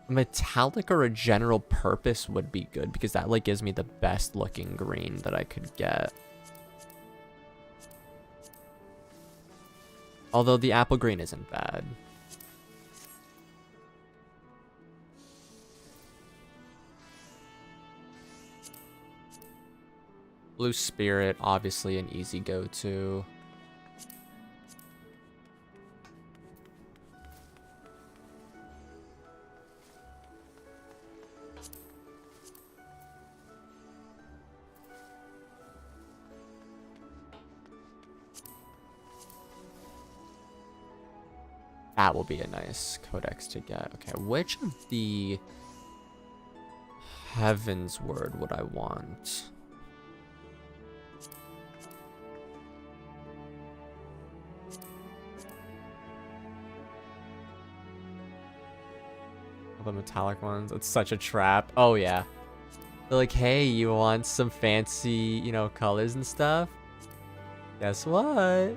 Metallic or a general purpose would be good because that like gives me the best looking green that I could get. Although the apple green isn't bad. Blue Spirit, obviously an easy go-to. That will be a nice codex to get. Okay, which of the Heavensward would I want? All the metallic ones. It's such a trap. Oh yeah. They're like, hey, you want some fancy, you know, colors and stuff? Guess what?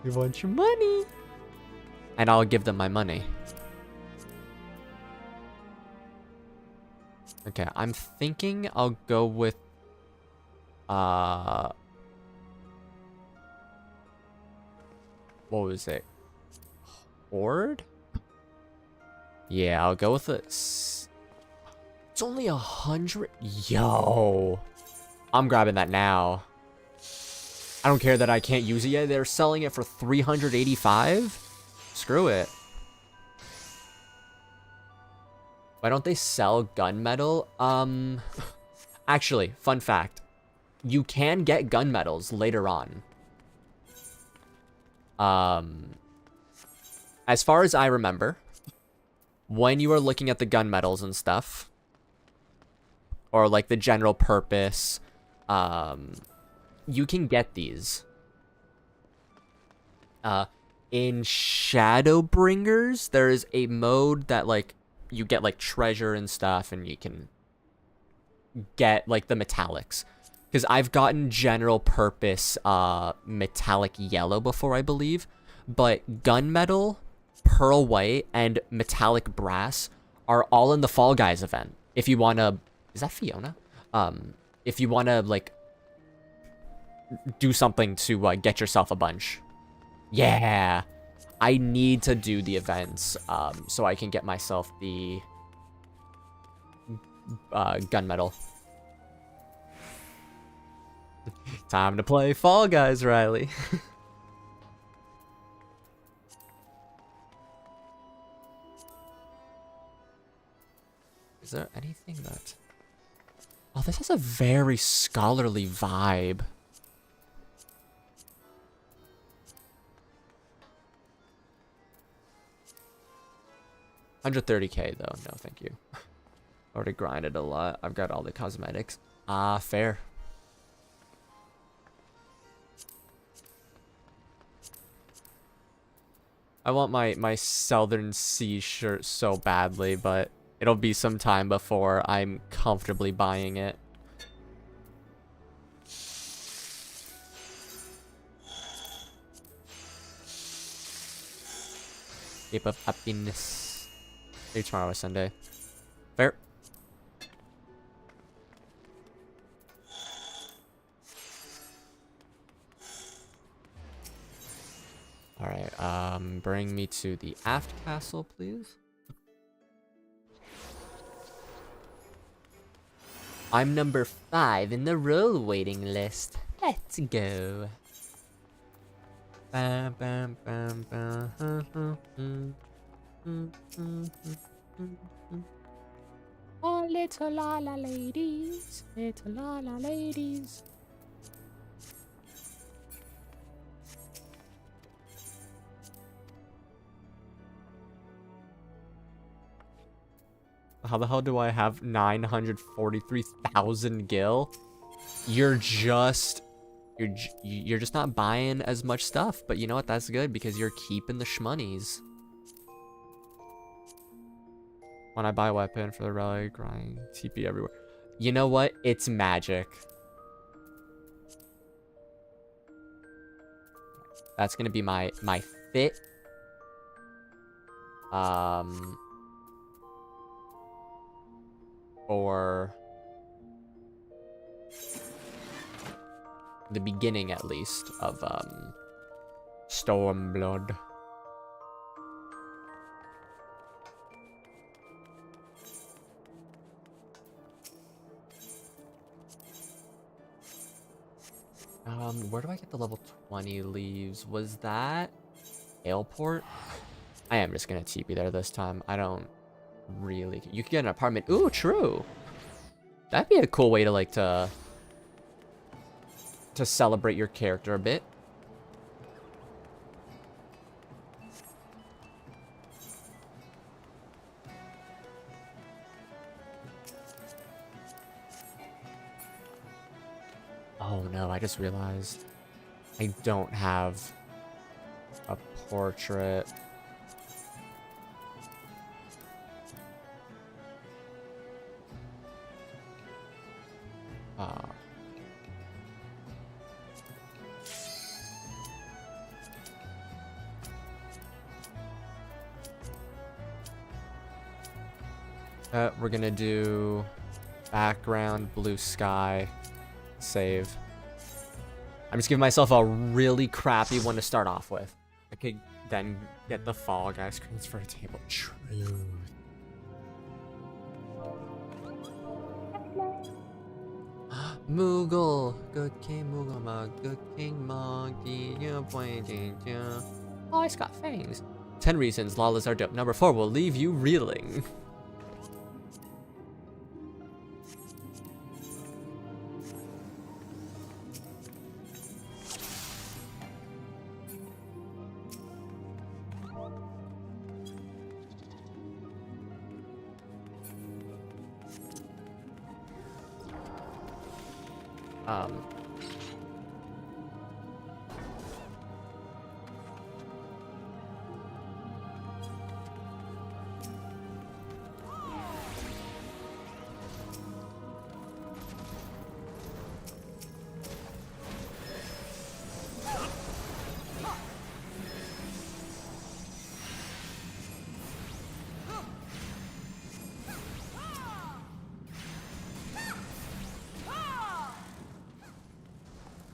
You want your money. And I'll give them my money. Okay, I'm thinking I'll go with what was it? Horde? Yeah, I'll go with it. It's only 100. Yo, I'm grabbing that now. I don't care that I can't use it yet. They're selling it for 385. Screw it. Why don't they sell gunmetal? Actually, fun fact. You can get gunmetals later on. As far as I remember, when you are looking at the gunmetals and stuff, or like the general purpose, you can get these. In Shadowbringers, there is a mode that like you get like treasure and stuff, and you can get like the metallics. Because I've gotten general purpose metallic yellow before, I believe, but gunmetal, pearl white, and metallic brass are all in the Fall Guys event. If you wanna, is that Fiona? If you wanna like do something to get yourself a bunch. Yeah, I need to do the events so I can get myself the gunmetal. Time to play Fall Guys, Riley. Is there anything that... Oh, this has a very scholarly vibe. 130k though, no thank you. Already grinded a lot. I've got all the cosmetics. Fair. I want my Southern Sea shirt so badly, but it'll be some time before I'm comfortably buying it. Cape of Happiness. Maybe tomorrow is Sunday. Fair. Alright, bring me to the aft castle, please. I'm number 5 in the role waiting list. Let's go. Bam, bam, bam, bam. Oh, little la la ladies, little la la ladies. How the hell do I have 943,000 gil? You're just not buying as much stuff, but you know what? That's good because you're keeping the shmonies. When I buy a weapon for the relic, grind, TP everywhere. You know what? It's magic. That's gonna be my fit. For the beginning, at least, of Stormblood. Where do I get the level 20 leaves? Was that Aleport? I am just gonna TP there this time. I don't really... You could get an apartment. Ooh, true. That'd be a cool way to, like, to celebrate your character a bit. Oh no, I just realized I don't have a portrait. We're gonna do background, blue sky, save. I'm just giving myself a really crappy one to start off with. I could then get the Fall Guys screens for a table. Truth. Moogle, good King Moogle Mug, good King Monkey, you're pointing, yeah. Oh, it's got fangs. 10 reasons lawless are dope. Number 4 will leave you reeling.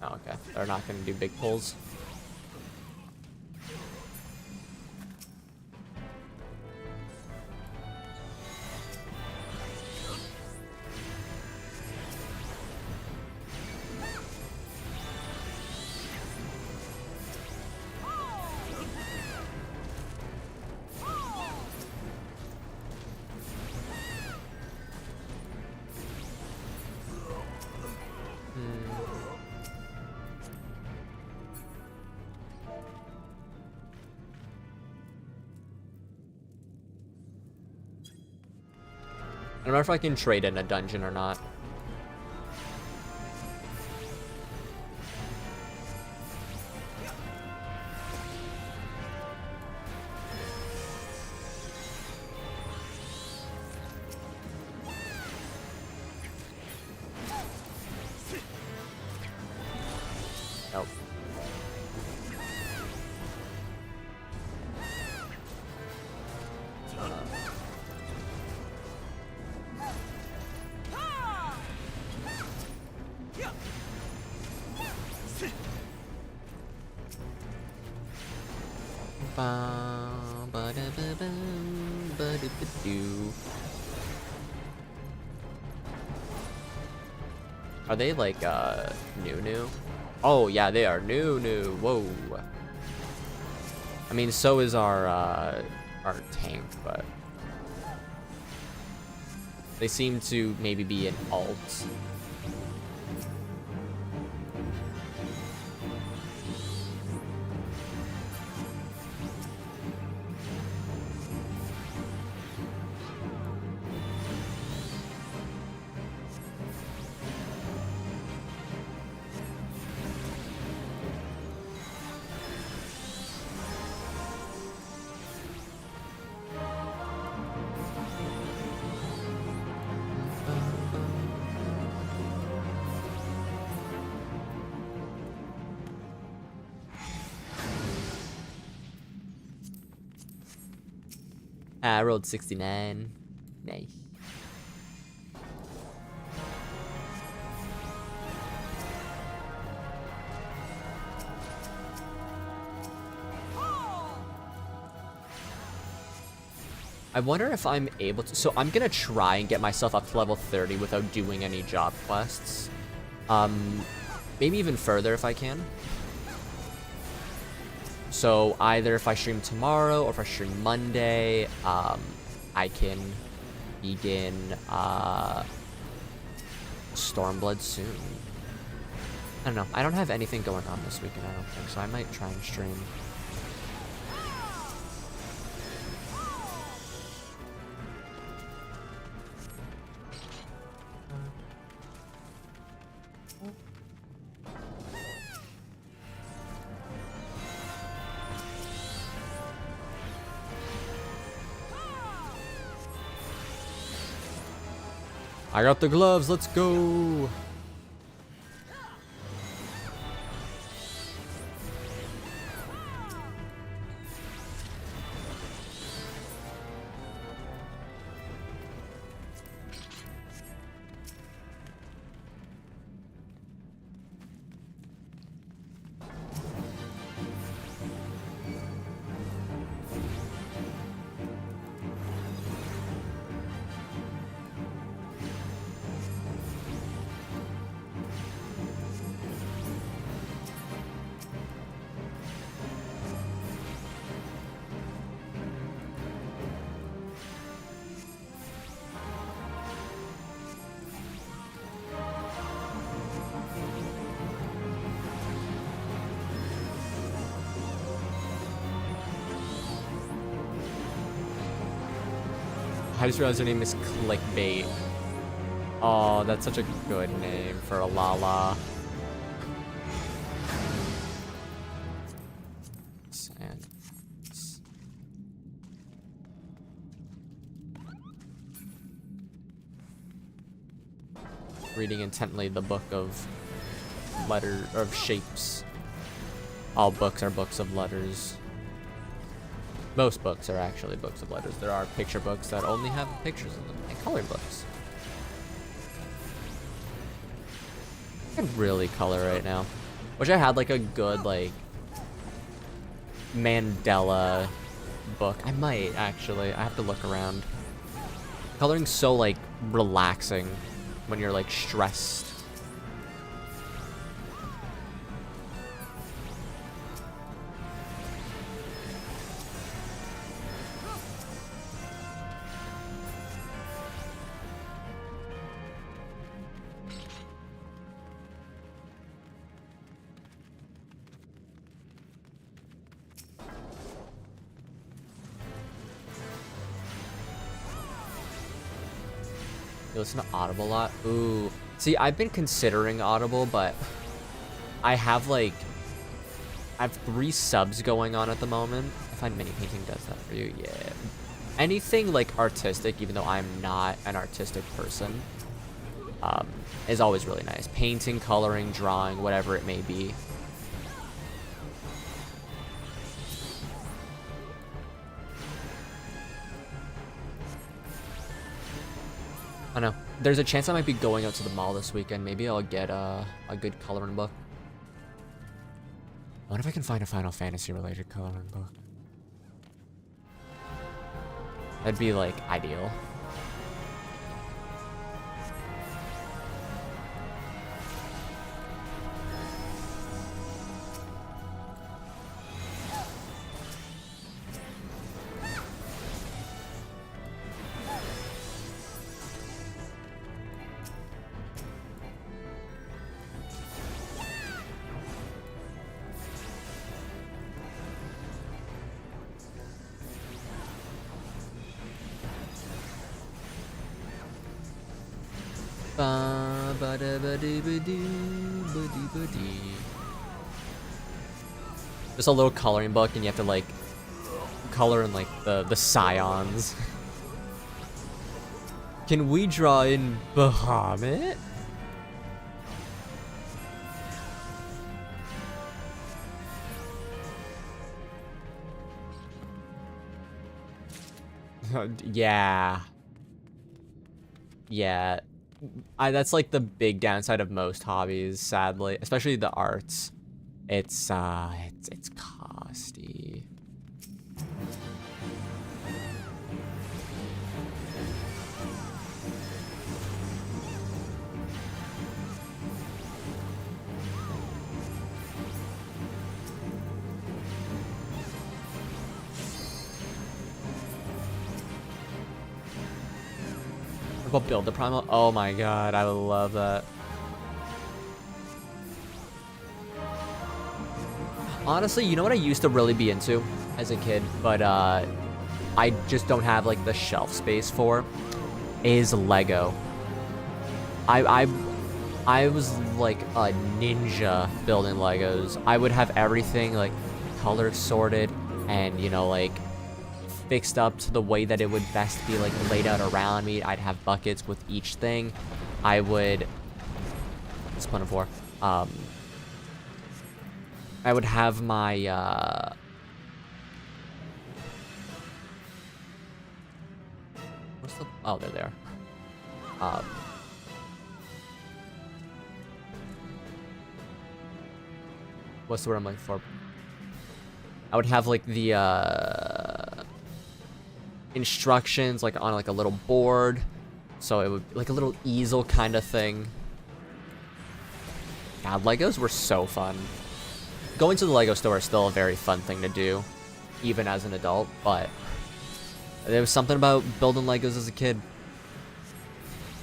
Oh, okay. They're not going to do big pulls. I don't know if I can trade in a dungeon or not. Nope. Are they like new? Oh yeah, they are new. Whoa. I mean, so is our tank, but they seem to maybe be an alt. I rolled 69. Nice. I wonder if I'm able to. So I'm gonna try and get myself up to level 30 without doing any job quests. Maybe even further if I can. So either if I stream tomorrow or if I stream Monday, I can begin Stormblood soon. I don't know. I don't have anything going on this weekend, I don't think, so I might try and stream. I got the gloves, let's go! I just realized her name is Clickbait. Oh, that's such a good name for a Lala. And reading intently the book of shapes. All books are books of letters. Most books are actually books of letters. There are picture books that only have pictures in them, and colored books. I can really color right now. Wish I had like a good like Mandela book. I might actually. I have to look around. Coloring's so like relaxing when you're like stressed. You listen to Audible a lot? Ooh. See, I've been considering Audible, but I have like, I have 3 subs going on at the moment. I find mini painting does that for you. Yeah. Anything like artistic, even though I'm not an artistic person, is always really nice. Painting, coloring, drawing, whatever it may be. I don't know. There's a chance I might be going out to the mall this weekend. Maybe I'll get a good coloring book. I wonder if I can find a Final Fantasy related coloring book. That'd be like ideal. Just a little coloring book, and you have to like color in like the scions. Can we draw in Bahamut? Yeah. Yeah. That's like the big downside of most hobbies, sadly, especially the arts. It's costly. What about build the primal? Oh my god, I would love that. Honestly, you know what I used to really be into as a kid, but I just don't have like the shelf space for, is Lego. I was like a ninja building Legos. I would have everything like color sorted and, you know, like fixed up to the way that it would best be like laid out around me. I'd have buckets with each thing. I would, what's plan for? I would have my, what's the, oh, they're there. What's the word I'm looking for? I would have like the, instructions like on like a little board. So it would be like a little easel kind of thing. God, Legos were so fun. Going to the Lego store is still a very fun thing to do, even as an adult, but there was something about building Legos as a kid.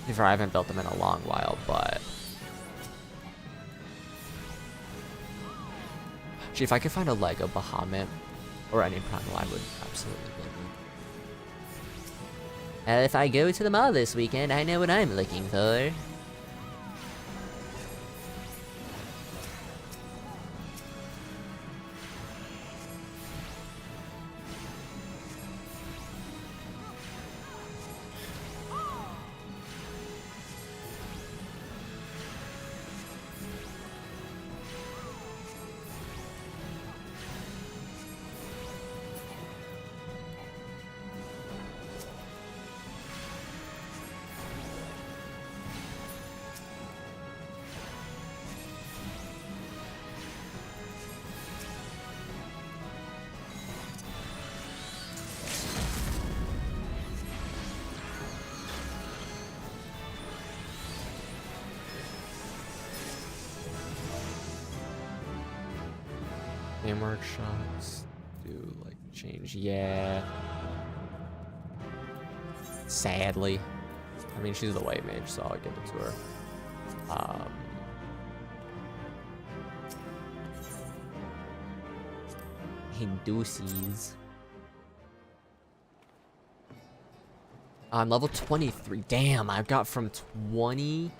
I haven't built them in a long while, but actually, if I could find a Lego Bahamut or any primal, I would absolutely build it. If I go to the mall this weekend, I know what I'm looking for. Game workshops do like change, yeah. Sadly, I mean she's the white mage, so I'll give it to her. Hindusies. I'm level 23. Damn, I've got from 20...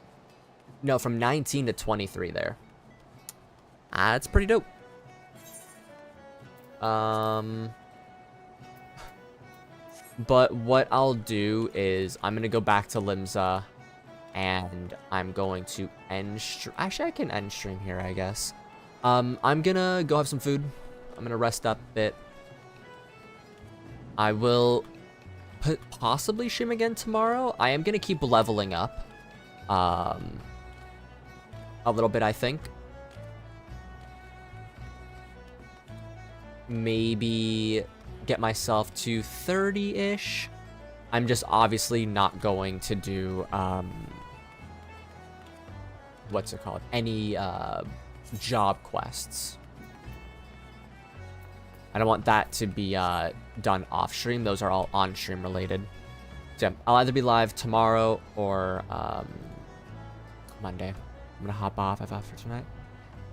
No, from 19 to 23 there. That's pretty dope. But what I'll do is I'm going to go back to Limsa. And I'm going to end stream. Actually, I can end stream here, I guess. I'm going to go have some food. I'm going to rest up a bit. I will possibly stream again tomorrow. I am going to keep leveling up. A little bit, I think. Maybe get myself to 30-ish. I'm just obviously not going to do, what's it called? Any, job quests. I don't want that to be, done off-stream. Those are all on-stream related. So, yeah, I'll either be live tomorrow or, Monday. I'm gonna hop off FF for tonight.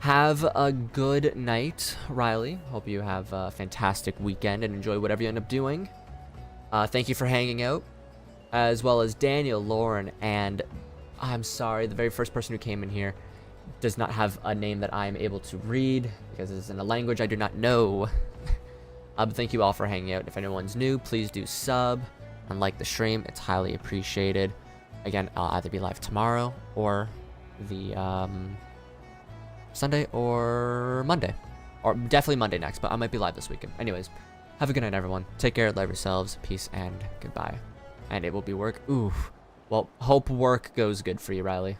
Have a good night, Riley. Hope you have a fantastic weekend and enjoy whatever you end up doing. Thank you for hanging out, as well as Daniel, Lauren, and I'm sorry, the very first person who came in here does not have a name that I am able to read because it's in a language I do not know. But thank you all for hanging out. If anyone's new, please do sub and like the stream. It's highly appreciated. Again, I'll either be live tomorrow or the Sunday or Monday, or definitely Monday next, but I might be live this weekend. Anyways, have a good night, everyone. Take care, love yourselves, peace, and goodbye. And it will be work. Ooh, well, hope work goes good for you, Riley.